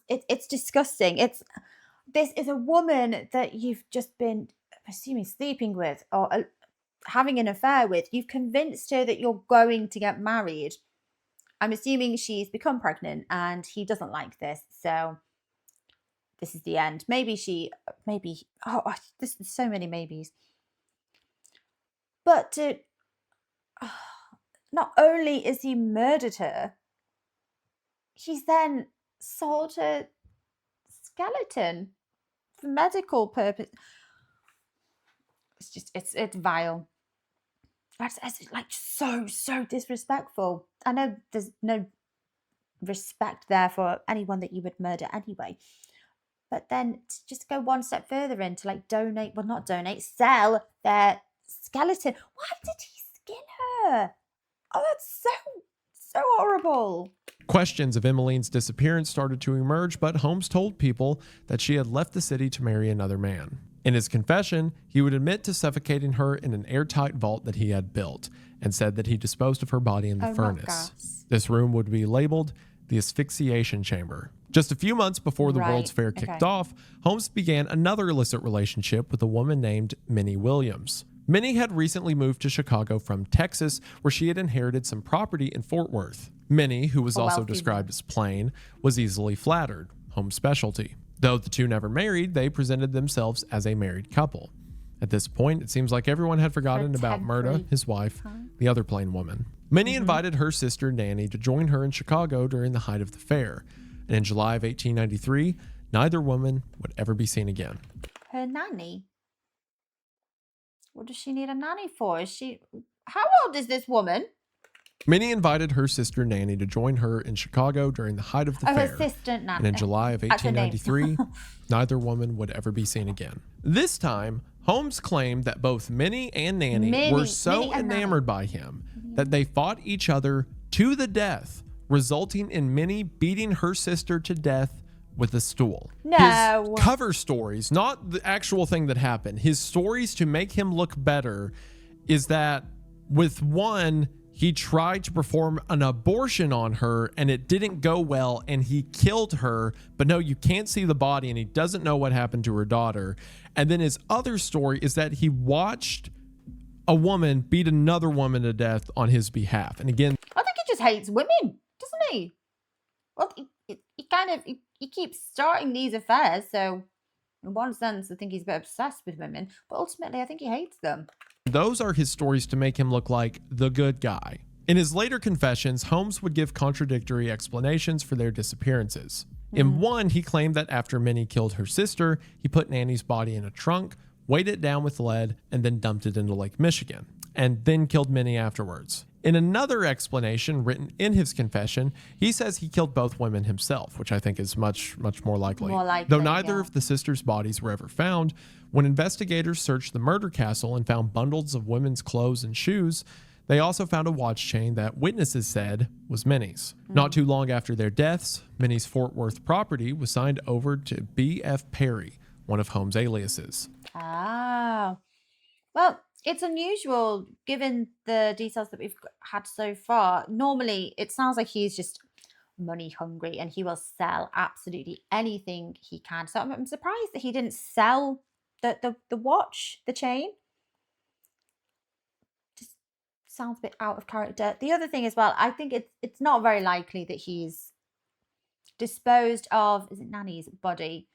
It's disgusting. This is a woman that you've just been, assuming, sleeping with or having an affair with. You've convinced her that you're going to get married. I'm assuming she's become pregnant and he doesn't like this. So this is the end. Maybe, there's so many maybes. But not only is he murdered her, he's then sold her skeleton for medical purpose. It's vile. It's like so disrespectful. I know there's no respect there for anyone that you would murder anyway, but then to just go one step further into like sell their skeleton. Why did he skin her? Oh, that's so horrible. Questions of Emmeline's disappearance started to emerge, but Holmes told people that she had left the city to marry another man. In his confession, he would admit to suffocating her in an airtight vault that he had built, and said that he disposed of her body in the furnace. This room would be labeled the asphyxiation chamber. Just a few months before the World's Fair kicked off, Holmes began another illicit relationship with a woman named Minnie Williams. Minnie had recently moved to Chicago from Texas, where she had inherited some property in Fort Worth. Minnie, who was also described as plain, was easily flattered, Holmes' specialty. Though the two never married, they presented themselves as a married couple. At this point, it seems like everyone had forgotten about Murda, his wife, the other plain woman. Minnie invited her sister Nanny to join her in Chicago during the height of the fair, and in July of 1893, neither woman would ever be seen again. Her nanny? What does she need a nanny for? How old is this woman? Minnie invited her sister Nanny to join her in Chicago during the height of the fair. Her sister Nanny. And in July of 1893, neither woman would ever be seen again. This time, Holmes claimed that both Minnie and Nanny were so enamored by him that they fought each other to the death, resulting in Minnie beating her sister to death with a stool. No. His cover stories, not the actual thing that happened, his stories to make him look better is that with one, he tried to perform an abortion on her and it didn't go well and he killed her, but no, you can't see the body and he doesn't know what happened to her daughter. And then his other story is that he watched a woman beat another woman to death on his behalf. And again, I think he just hates women, doesn't he? Well, he keeps starting these affairs, so in one sense, I think he's a bit obsessed with women, but ultimately, I think he hates them. Those are his stories to make him look like the good guy. In his later confessions, Holmes would give contradictory explanations for their disappearances. In one, he claimed that after Minnie killed her sister, he put Nanny's body in a trunk, weighed it down with lead, and then dumped it into Lake Michigan, and then killed Minnie afterwards. In another explanation written in his confession, he says he killed both women himself, which I think is much more likely. Though neither of the sisters' bodies were ever found, when investigators searched the murder castle and found bundles of women's clothes and shoes, they also found a watch chain that witnesses said was Minnie's. Not too long after their deaths, Minnie's Fort Worth property was signed over to B.F. Perry, one of Holmes' aliases. Ah, well, it's unusual given the details that we've had so far. Normally, it sounds like he's just money hungry and he will sell absolutely anything he can. So I'm surprised that he didn't sell the watch, the chain. Just sounds a bit out of character. The other thing as well, I think it's not very likely that he's disposed of, is it Nanny's body,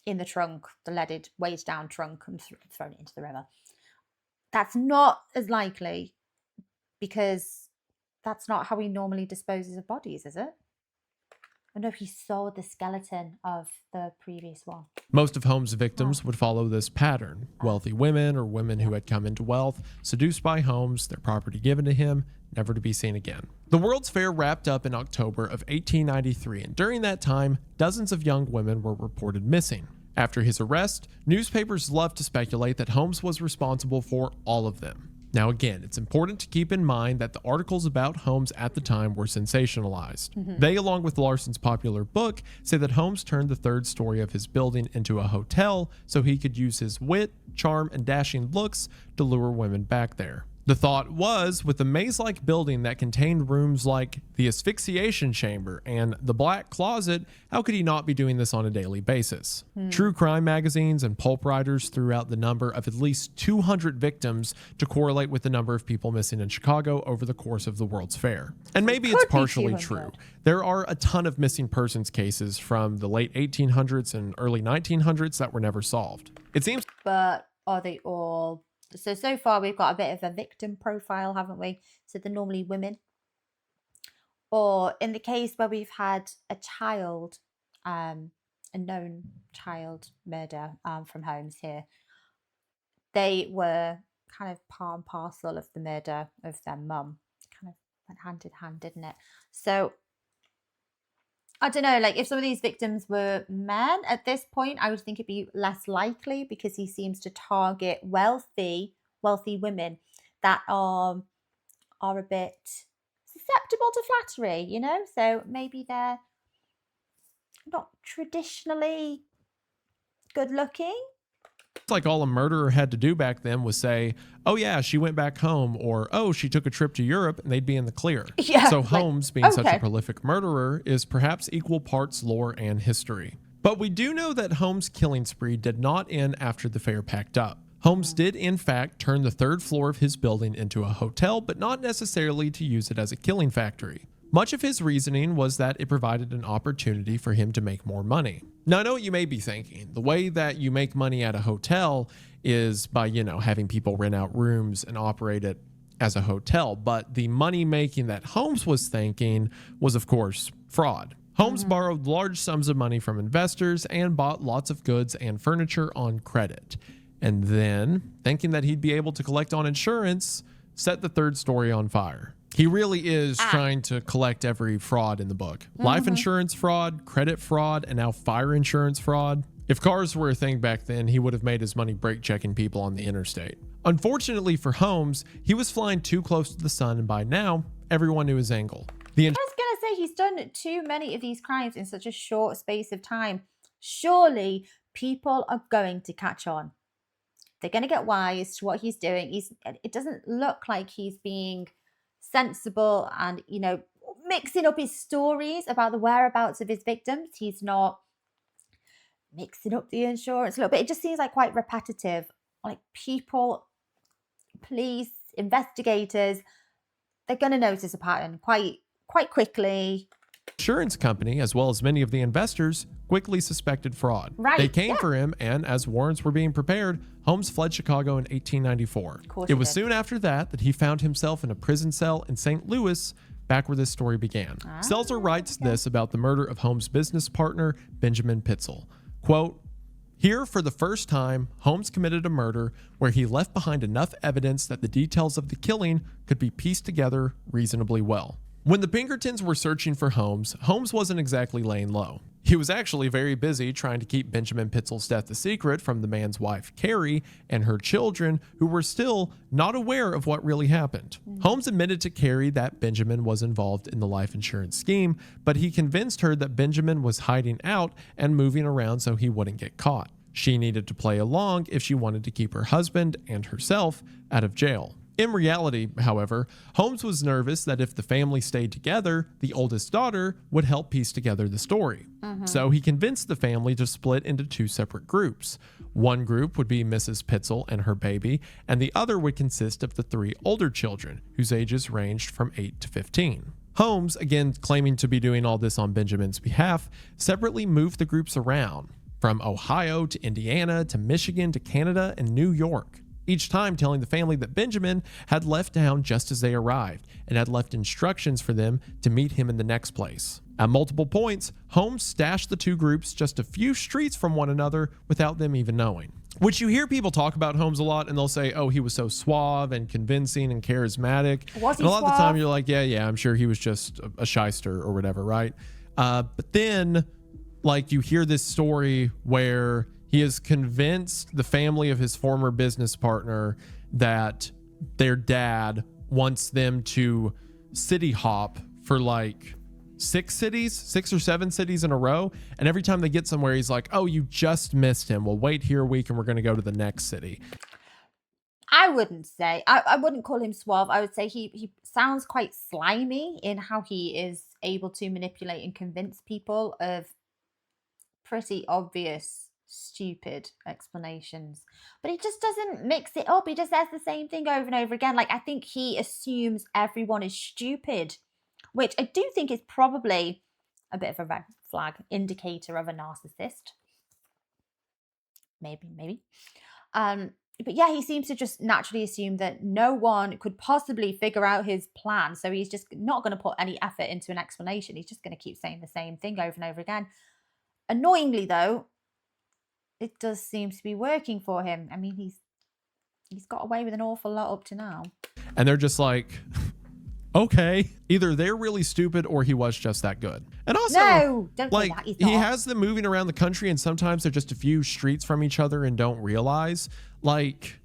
in the trunk, the leaded, weighed down trunk, and thrown it into the river. That's not as likely because that's not how he normally disposes of bodies, is it? I know he sold the skeleton of the previous one. Most of Holmes' victims would follow this pattern. Wealthy women or women who had come into wealth, seduced by Holmes, their property given to him, never to be seen again. The World's Fair wrapped up in October of 1893, and during that time, dozens of young women were reported missing. After his arrest, newspapers loved to speculate that Holmes was responsible for all of them. Now again, it's important to keep in mind that the articles about Holmes at the time were sensationalized. They, along with Larson's popular book, say that Holmes turned the third story of his building into a hotel so he could use his wit, charm, and dashing looks to lure women back there. The thought was, with a maze-like building that contained rooms like the asphyxiation chamber and the black closet, how could he not be doing this on a daily basis? True crime magazines and pulp writers threw out the number of at least 200 victims to correlate with the number of people missing in Chicago over the course of the World's Fair. And maybe it's partially true. There are a ton of missing persons cases from the late 1800s and early 1900s that were never solved. It seems... But are they all... So far we've got a bit of a victim profile, haven't we? So they're normally women. Or in the case where we've had a child, a known child murder from Holmes here, they were kind of part and parcel of the murder of their mum. Kind of went hand in hand, didn't it? So I don't know, like if some of these victims were men at this point, I would think it'd be less likely because he seems to target wealthy women that are a bit susceptible to flattery, you know? So maybe they're not traditionally good looking. It's like all a murderer had to do back then was say, oh yeah, she went back home, or oh, she took a trip to Europe, and they'd be in the clear. Yeah, so Holmes, being such a prolific murderer, is perhaps equal parts lore and history. But we do know that Holmes' killing spree did not end after the fair packed up. Holmes did, in fact, turn the third floor of his building into a hotel, but not necessarily to use it as a killing factory. Much of his reasoning was that it provided an opportunity for him to make more money. Now, I know what you may be thinking. The way that you make money at a hotel is by, having people rent out rooms and operate it as a hotel. But the money making that Holmes was thinking was, of course, fraud. Holmes borrowed large sums of money from investors and bought lots of goods and furniture on credit. And then, thinking that he'd be able to collect on insurance, set the third story on fire. He really is trying to collect every fraud in the book. Life insurance fraud, credit fraud, and now fire insurance fraud. If cars were a thing back then, he would have made his money brake checking people on the interstate. Unfortunately for Holmes, he was flying too close to the sun, and by now, everyone knew his angle. I was going to say, he's done too many of these crimes in such a short space of time. Surely, people are going to catch on. They're going to get wise to what he's doing. It doesn't look like he's being sensible and, mixing up his stories about the whereabouts of his victims. He's not mixing up the insurance a little bit. It just seems like quite repetitive. Like people, police, investigators, they're going to notice a pattern quite quickly. Insurance company, as well as many of the investors, quickly suspected fraud. Right, they came for him, and as warrants were being prepared, Holmes fled Chicago in 1894. It was soon after that he found himself in a prison cell in St. Louis, back where this story began. Seltzer writes this about the murder of Holmes' business partner, Benjamin Pitzel. Quote, "Here, for the first time, Holmes committed a murder where he left behind enough evidence that the details of the killing could be pieced together reasonably well." When the Pinkertons were searching for Holmes, Holmes wasn't exactly laying low. He was actually very busy trying to keep Benjamin Pitzel's death a secret from the man's wife, Carrie, and her children, who were still not aware of what really happened. Holmes admitted to Carrie that Benjamin was involved in the life insurance scheme, but he convinced her that Benjamin was hiding out and moving around so he wouldn't get caught. She needed to play along if she wanted to keep her husband and herself out of jail. In reality, however, Holmes was nervous that if the family stayed together, the oldest daughter would help piece together the story. So he convinced the family to split into two separate groups. One group would be Mrs. Pitzel and her baby, and the other would consist of the three older children, whose ages ranged from 8 to 15. Holmes, again claiming to be doing all this on Benjamin's behalf, separately moved the groups around, from Ohio to Indiana to Michigan to Canada and New York. Each time telling the family that Benjamin had left town just as they arrived and had left instructions for them to meet him in the next place. At multiple points, Holmes stashed the two groups just a few streets from one another without them even knowing. Which you hear people talk about Holmes a lot, and they'll say, oh, he was so suave and convincing and charismatic. Was he and a lot of the suave? time you're like, yeah, I'm sure he was just a shyster or whatever, right? But then, like, you hear this story where he has convinced the family of his former business partner that their dad wants them to city hop for like 6 or 7 cities in a row. And every time they get somewhere, he's like, oh, you just missed him. Well, wait here a week and we're going to go to the next city. I wouldn't say, I wouldn't call him suave. I would say he sounds quite slimy in how he is able to manipulate and convince people of pretty obvious, stupid explanations. But he just doesn't mix it up. He just says the same thing over and over again. Like, I think he assumes everyone is stupid, which I do think is probably a bit of a red flag indicator of a narcissist. Maybe. But yeah, he seems to just naturally assume that no one could possibly figure out his plan. So he's just not going to put any effort into an explanation. He's just going to keep saying the same thing over and over again. Annoyingly, though, it does seem to be working for him. I mean, he's got away with an awful lot up to now. And they're just like, okay, either they're really stupid or he was just that good. And also, no, don't like, say that. He's he not. has them moving around the country, and sometimes they're just a few streets from each other and don't realize. Like,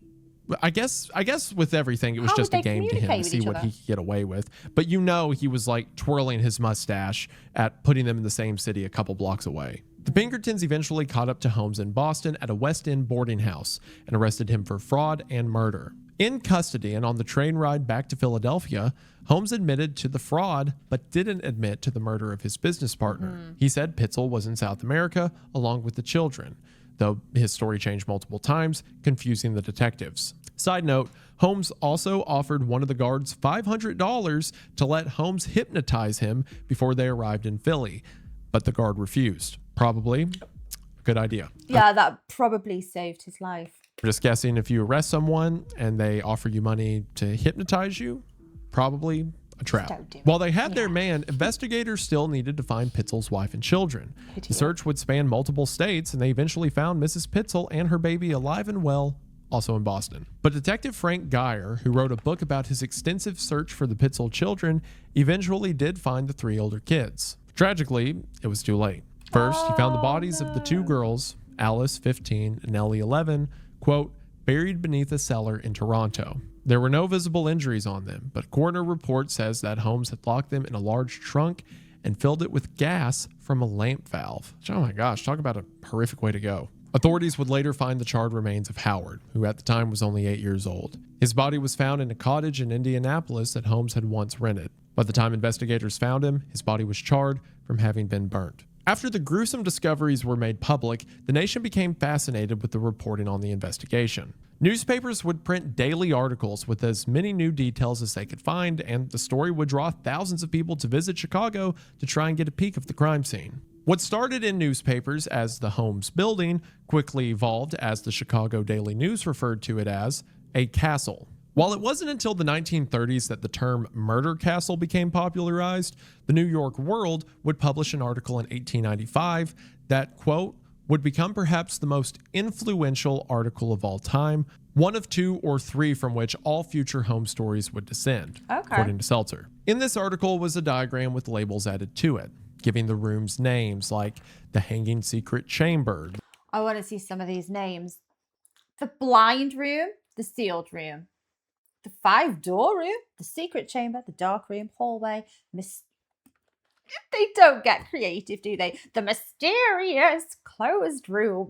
I guess with everything, it was How just would a they game to him to communicate see with what each he could get away with. But you know, he was like twirling his mustache at putting them in the same city a couple blocks away. The Pinkertons eventually caught up to Holmes in Boston at a West End boarding house and arrested him for fraud and murder. In custody and on the train ride back to Philadelphia, Holmes admitted to the fraud, but didn't admit to the murder of his business partner. He said Pitzel was in South America along with the children, though his story changed multiple times, confusing the detectives. Side note, Holmes also offered one of the guards $500 to let Holmes hypnotize him before they arrived in Philly, but the guard refused. Probably a good idea. Yeah, that probably saved his life. I'm just guessing, if you arrest someone and they offer you money to hypnotize you, probably a trap. Don't do it. While they had their man, investigators still needed to find Pitzel's wife and children. The search would span multiple states, and they eventually found Mrs. Pitzel and her baby alive and well, also in Boston. But Detective Frank Geyer, who wrote a book about his extensive search for the Pitzel children, eventually did find the 3 older kids. Tragically, it was too late. First, he found the bodies of the 2 girls, Alice, 15, and Ellie, 11, quote, buried beneath a cellar in Toronto. There were no visible injuries on them, but coroner report says that Holmes had locked them in a large trunk and filled it with gas from a lamp valve. Oh my gosh, talk about a horrific way to go. Authorities would later find the charred remains of Howard, who at the time was only 8 years old. His body was found in a cottage in Indianapolis that Holmes had once rented. By the time investigators found him, his body was charred from having been burnt. After the gruesome discoveries were made public, the nation became fascinated with the reporting on the investigation. Newspapers would print daily articles with as many new details as they could find, and the story would draw thousands of people to visit Chicago to try and get a peek of the crime scene. What started in newspapers as the Holmes Building quickly evolved, as the Chicago Daily News referred to it as, a castle. While it wasn't until the 1930s that the term Murder Castle became popularized, the New York World would publish an article in 1895 that, quote, would become perhaps the most influential article of all time, one of 2 or 3 from which all future Holmes stories would descend, according to Seltzer. In this article was a diagram with labels added to it, giving the rooms names like the Hanging Secret Chamber. I want to see some of these names. The blind room, the sealed room, the 5-door room, the secret chamber, the dark room, hallway, they don't get creative, do they? The mysterious closed room.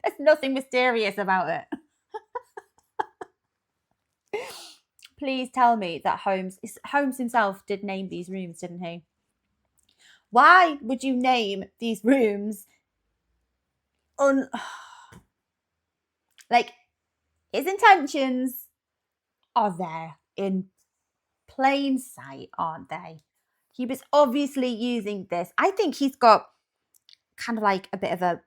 There's nothing mysterious about it. Please tell me that Holmes himself did name these rooms, didn't he? Why would you name these rooms like, his intentions are there in plain sight, aren't they? He was obviously using this. I think he's got kind of like a bit of a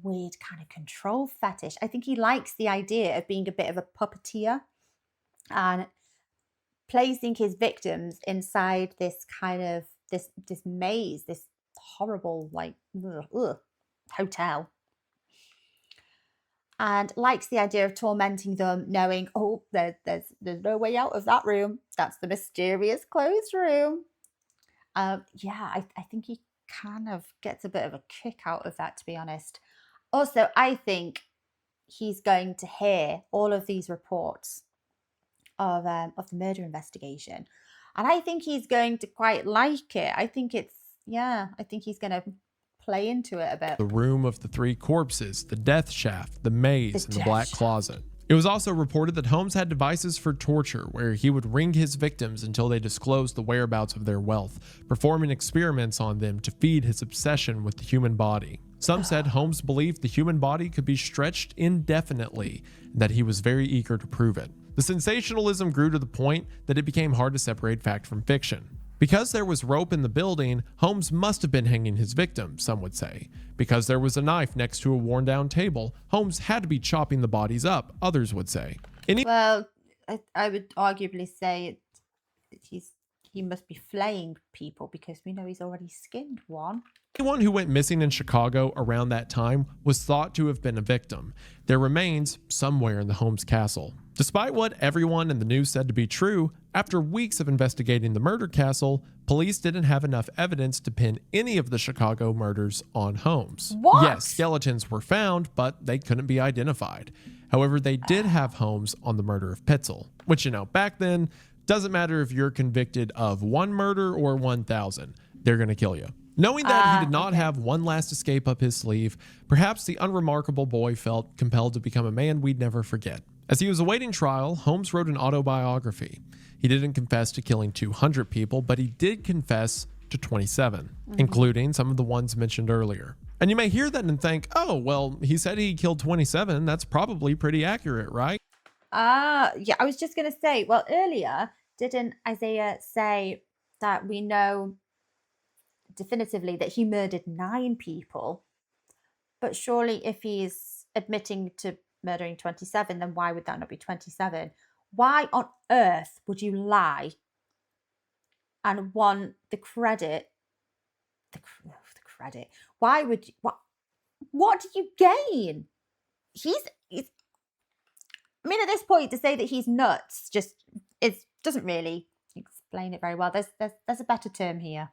weird kind of control fetish. I think he likes the idea of being a bit of a puppeteer and placing his victims inside this kind of this maze, this horrible like hotel. and likes the idea of tormenting them, knowing, oh, there's no way out of that room. That's the mysterious closed room. Yeah, I think he kind of gets a bit of a kick out of that, to be honest. Also, I think he's going to hear all of these reports of the murder investigation, and I think he's going to quite like it. I think I think he's going to play into it a bit. The room of the 3 corpses, the death shaft, the maze, and the black closet. It was also reported that Holmes had devices for torture where he would ring his victims until they disclosed the whereabouts of their wealth, performing experiments on them to feed his obsession with the human body. Some said Holmes believed the human body could be stretched indefinitely, and that he was very eager to prove it. The sensationalism grew to the point that it became hard to separate fact from fiction. Because there was rope in the building, Holmes must have been hanging his victim, some would say. Because there was a knife next to a worn-down table, Holmes had to be chopping the bodies up, others would say. Well, I would arguably say he must be flaying people, because we know he's already skinned one. Anyone who went missing in Chicago around that time was thought to have been a victim. Their remains somewhere in the Holmes castle. Despite what everyone in the news said to be true, after weeks of investigating the murder castle, police didn't have enough evidence to pin any of the Chicago murders on Holmes. What? Yes, skeletons were found, but they couldn't be identified. However, they did have Holmes on the murder of Pitzel, which, back then, doesn't matter if you're convicted of 1 murder or 1,000, they're going to kill you. Knowing that he did not have one last escape up his sleeve, perhaps the unremarkable boy felt compelled to become a man we'd never forget. As he was awaiting trial, Holmes wrote an autobiography. He didn't confess to killing 200 people, but he did confess to 27, including some of the ones mentioned earlier. And you may hear that and think, oh, well, he said he killed 27. That's probably pretty accurate, right? Yeah, I was just going to say, well, earlier, didn't Isaiah say that we know definitively that he murdered 9 people? But surely if he's admitting to murdering 27, then why would that not be 27? Why on earth would you lie and want the credit? The credit. Why would you? What do you gain? He's. I mean, at this point, to say that he's nuts doesn't really explain it very well. There's a better term here.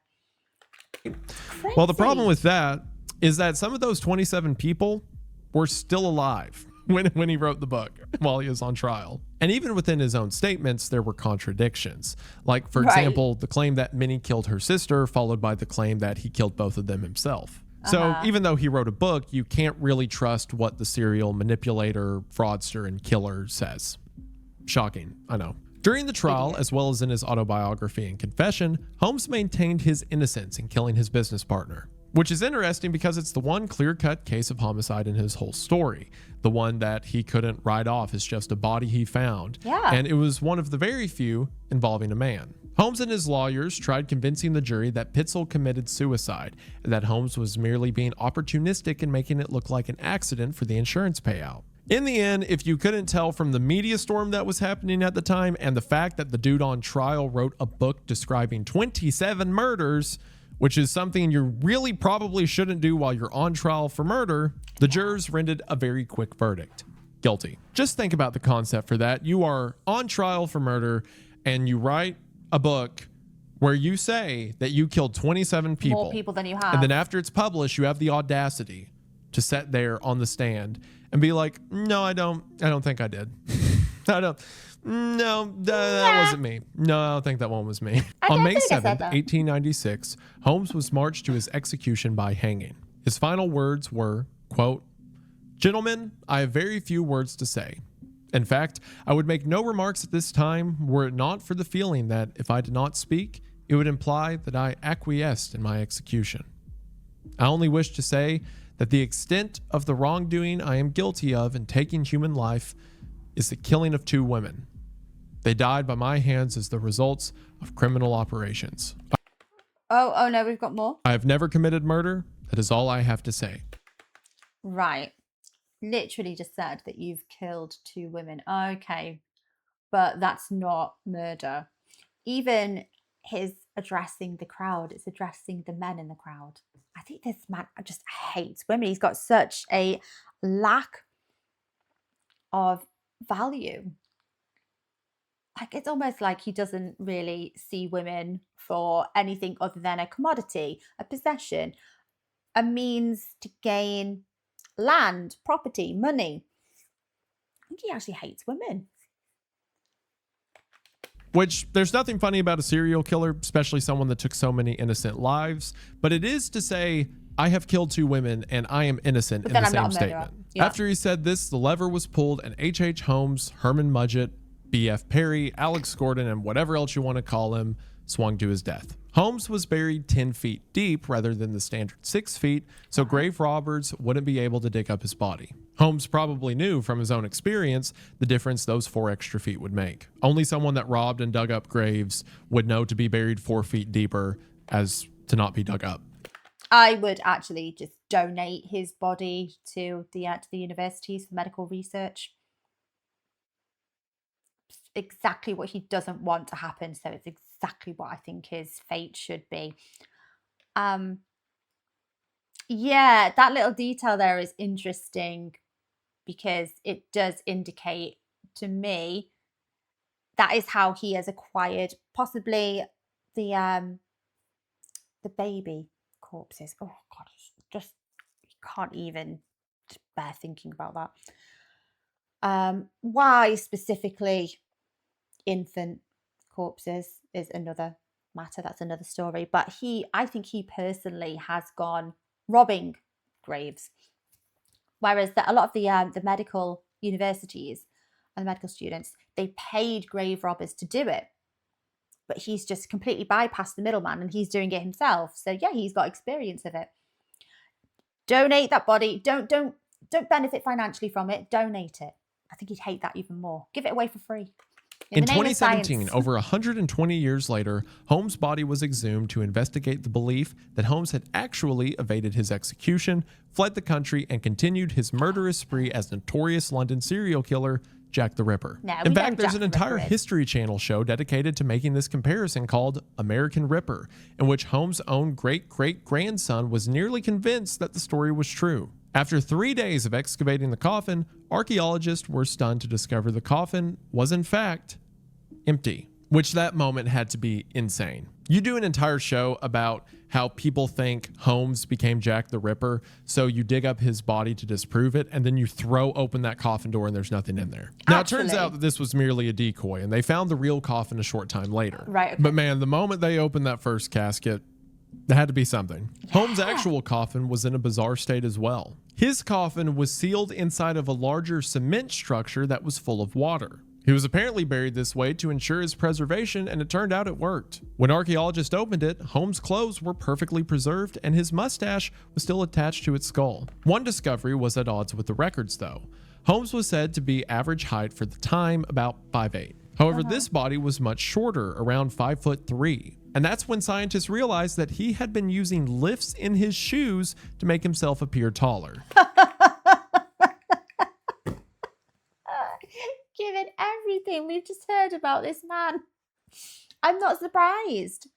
Crazy. Well, the problem with that is that some of those 27 people were still alive when he wrote the book while he was on trial. And even within his own statements, there were contradictions. Like, for example, the claim that Minnie killed her sister, followed by the claim that he killed both of them himself. So even though he wrote a book, you can't really trust what the serial manipulator, fraudster, and killer says. Shocking, I know. During the trial, as well as in his autobiography and confession, Holmes maintained his innocence in killing his business partner. Which is interesting because it's the one clear-cut case of homicide in his whole story. The one that he couldn't write off as just a body he found. Yeah. And it was one of the very few involving a man. Holmes and his lawyers tried convincing the jury that Pitzel committed suicide and that Holmes was merely being opportunistic and making it look like an accident for the insurance payout. In the end, if you couldn't tell from the media storm that was happening at the time and the fact that the dude on trial wrote a book describing 27 murders, which is something you really probably shouldn't do while you're on trial for murder, the jurors rendered a very quick verdict. Guilty. Just think about the concept for that. You are on trial for murder and you write a book where you say that you killed 27 people. More people than you have. And then after it's published, you have the audacity to sit there on the stand and be like, no, I don't think I did. That wasn't me. No, I don't think that one was me. On May 7th, 1896, Holmes was marched to his execution by hanging. His final words were, quote, "Gentlemen, I have very few words to say. In fact, I would make no remarks at this time were it not for the feeling that if I did not speak, it would imply that I acquiesced in my execution. I only wish to say that the extent of the wrongdoing I am guilty of in taking human life is the killing of 2 women. They died by my hands as the results of criminal operations. Oh no, we've got more. I have never committed murder. That is all I have to say." Right. Literally just said that you've killed 2 women. Okay. But that's not murder. Even his addressing the crowd, it's addressing the men in the crowd. I think this man just hates women. He's got such a lack of value. Like, it's almost like he doesn't really see women for anything other than a commodity, a possession, a means to gain land, property, money. I think he actually hates women. Which, there's nothing funny about a serial killer, especially someone that took so many innocent lives. But it is to say, I have killed 2 women and I am innocent in the same statement. Yeah. After he said this, the lever was pulled and H.H. Holmes, Herman Mudgett, B.F. Perry, Alex Gordon, and whatever else you want to call him, swung to his death. Holmes was buried 10 feet deep rather than the standard 6 feet, so grave robbers wouldn't be able to dig up his body. Holmes probably knew from his own experience the difference those 4 extra feet would make. Only someone that robbed and dug up graves would know to be buried 4 feet deeper as to not be dug up. I would actually just donate his body to the universities for medical research. Exactly what he doesn't want to happen, so it's exactly what I think his fate should be. Yeah, that little detail there is interesting because it does indicate to me that is how he has acquired possibly the baby corpses. Oh god, just you can't even just bear thinking about that. Why specifically infant corpses is another matter. That's another story. But I think he personally has gone robbing graves, whereas a lot of the medical universities and the medical students, they paid grave robbers to do it, but he's just completely bypassed the middleman and he's doing it himself. So yeah, he's got experience of it. Donate that body. Don't benefit financially from it. Donate it. I think he'd hate that even more. Give it away for free. In 2017, over 120 years later, Holmes' body was exhumed to investigate the belief that Holmes had actually evaded his execution, fled the country, and continued his murderous spree as notorious London serial killer Jack the Ripper. In fact, there's an entire History Channel show dedicated to making this comparison called American Ripper, in which Holmes' own great-great-grandson was nearly convinced that the story was true. After 3 days of excavating the coffin, archaeologists were stunned to discover the coffin was in fact empty, which that moment had to be insane. You do an entire show about how people think Holmes became Jack the Ripper, so you dig up his body to disprove it, and then you throw open that coffin door and there's nothing in there. Now, it turns out that this was merely a decoy, and they found the real coffin a short time later. Right. Okay. But man, the moment they opened that first casket, there had to be something. Yeah. Holmes' actual coffin was in a bizarre state as well. His coffin was sealed inside of a larger cement structure that was full of water. He was apparently buried this way to ensure his preservation, and it turned out it worked. When archaeologists opened it, Holmes' clothes were perfectly preserved and his mustache was still attached to its skull. One discovery was at odds with the records though. Holmes was said to be average height for the time, about 5'8". However, this body was much shorter, around 5'3". And that's when scientists realized that he had been using lifts in his shoes to make himself appear taller. Given everything we've just heard about this man, I'm not surprised.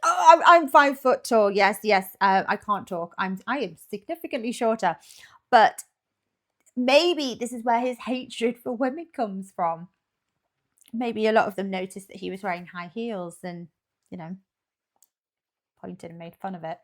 I'm 5 foot tall. Yes. I can't talk. I am significantly shorter, but maybe this is where his hatred for women comes from. Maybe a lot of them noticed that he was wearing high heels and, pointed and made fun of it.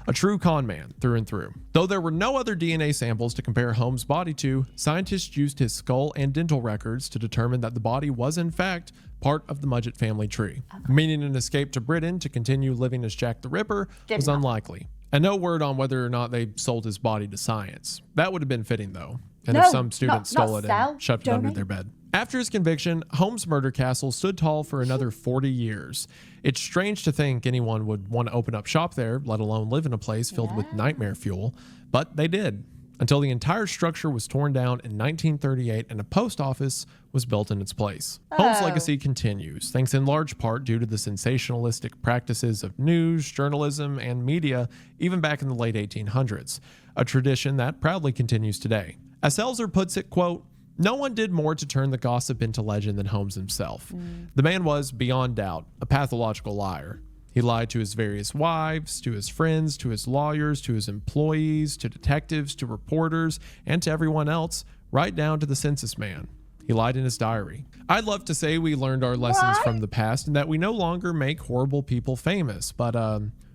A true con man through and through. Though there were no other DNA samples to compare Holmes' body to, scientists used his skull and dental records to determine that the body was in fact part of the Mudgett family tree, meaning an escape to Britain to continue living as Jack the Ripper was unlikely. And no word on whether or not they sold his body to science. That would have been fitting though. And if some student stole it and shoved it under their bed. After his conviction, Holmes' Murder Castle stood tall for another 40 years. It's strange to think anyone would want to open up shop there, let alone live in a place filled with nightmare fuel, but they did, until the entire structure was torn down in 1938 and a post office was built in its place. Holmes' legacy continues, thanks in large part due to the sensationalistic practices of news, journalism, and media even back in the late 1800s, a tradition that proudly continues today. As Selzer puts it, quote, "No one did more to turn the gossip into legend than Holmes himself. The man was, beyond doubt, a pathological liar. He lied to his various wives, to his friends, to his lawyers, to his employees, to detectives, to reporters, and to everyone else, right down to the census man. He lied in his diary. I'd love to say we learned our lessons from the past and that we no longer make horrible people famous, but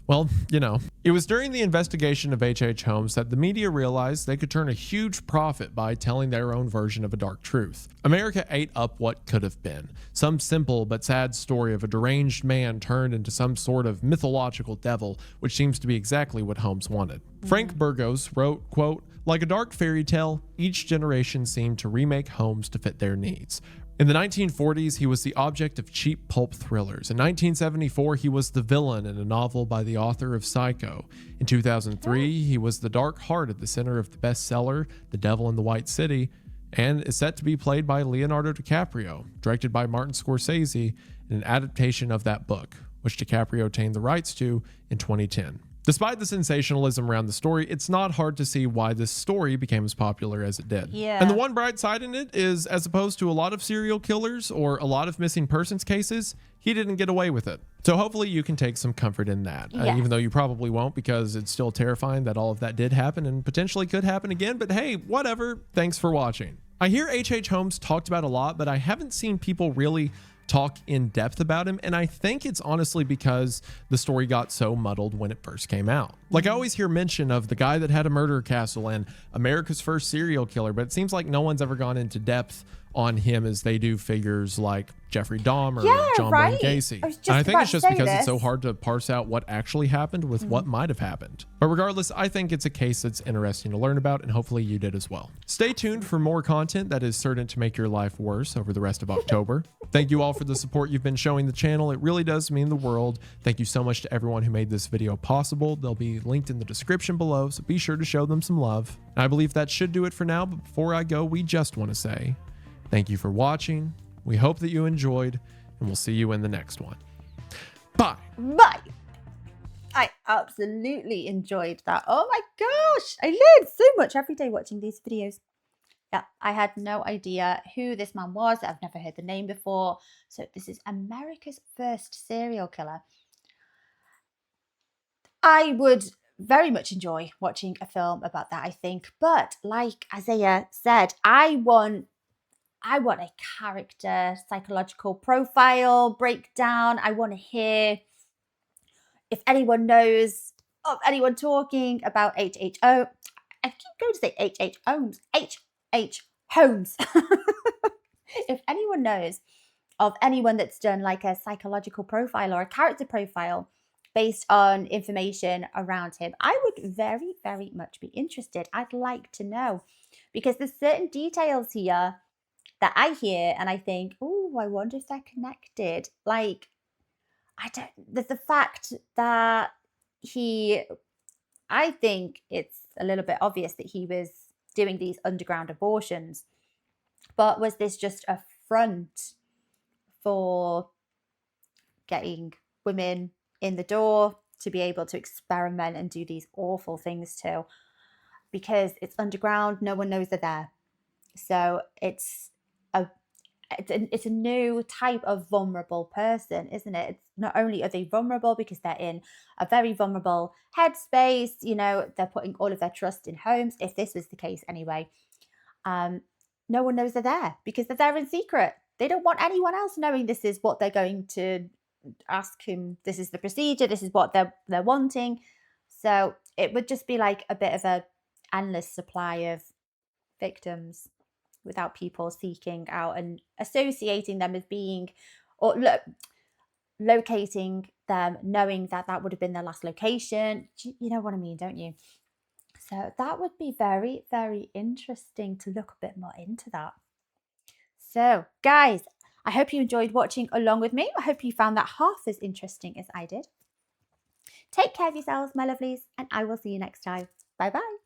well, you know. It was during the investigation of H.H. Holmes that the media realized they could turn a huge profit by telling their own version of a dark truth. America ate up what could have been. Some simple but sad story of a deranged man turned into some sort of mythological devil, which seems to be exactly what Holmes wanted. Frank Burgos wrote, quote, "Like a dark fairy tale, each generation seemed to remake Holmes to fit their needs. In the 1940s, he was the object of cheap pulp thrillers. In 1974, he was the villain in a novel by the author of Psycho. In 2003, he was the dark heart at the center of the bestseller, The Devil in the White City, and is set to be played by Leonardo DiCaprio, directed by Martin Scorsese, in an adaptation of that book, which DiCaprio obtained the rights to in 2010. Despite the sensationalism around the story, it's not hard to see why this story became as popular as it did. Yeah. And the one bright side in it is, as opposed to a lot of serial killers or a lot of missing persons cases, he didn't get away with it. So hopefully you can take some comfort in that, even though you probably won't, because it's still terrifying that all of that did happen and potentially could happen again. But hey, whatever. Thanks for watching. I hear H.H. Holmes talked about a lot, but I haven't seen people really talk in depth about him, and I think it's honestly because the story got so muddled when it first came out. Like, I always hear mention of the guy that had a murder castle and America's first serial killer, but it seems like no one's ever gone into depth on him as they do figures like Jeffrey Dahmer or John Wayne Gacy. And I think it's just because it's so hard to parse out what actually happened with what might have happened. But regardless, I think it's a case that's interesting to learn about, and hopefully you did as well. Stay tuned for more content that is certain to make your life worse over the rest of October. Thank you all for the support you've been showing the channel. It really does mean the world. Thank you so much to everyone who made this video possible. They'll be linked in the description below, so be sure to show them some love. And I believe that should do it for now, but before I go, we just want to say thank you for watching. We hope that you enjoyed, and we'll see you in the next one. Bye. Bye. I absolutely enjoyed that. Oh my gosh, I learned so much every day watching these videos. Yeah, I had no idea who this man was. I've never heard the name before. So this is America's first serial killer. I would very much enjoy watching a film about that, I think. But like Isaiah said, I want a character psychological profile breakdown. I want to hear if anyone knows of anyone talking about H.H.O. I keep going to say H.H. Holmes. H.H. Holmes. If anyone knows of anyone that's done like a psychological profile or a character profile based on information around him, I would very, very much be interested. I'd like to know, because there's certain details here that I hear and I think, oh, I wonder if they're connected. Like, there's the fact that I think it's a little bit obvious that he was doing these underground abortions, but was this just a front for getting women in the door to be able to experiment and do these awful things too? Because it's underground, no one knows they're there. So it's a new type of vulnerable person, isn't it? It's not only are they vulnerable because they're in a very vulnerable headspace, you know, they're putting all of their trust in Holmes, if this was the case anyway. No one knows they're there because they're there in secret. They don't want anyone else knowing this is what they're going to ask him. This is the procedure. This is what they're wanting. So it would just be like a bit of a endless supply of victims without people seeking out and associating them as being, or locating them, knowing that that would have been their last location. You know what I mean, don't you? So that would be very, very interesting to look a bit more into that. So guys, I hope you enjoyed watching along with me. I hope you found that half as interesting as I did. Take care of yourselves, my lovelies, and I will see you next time. Bye bye.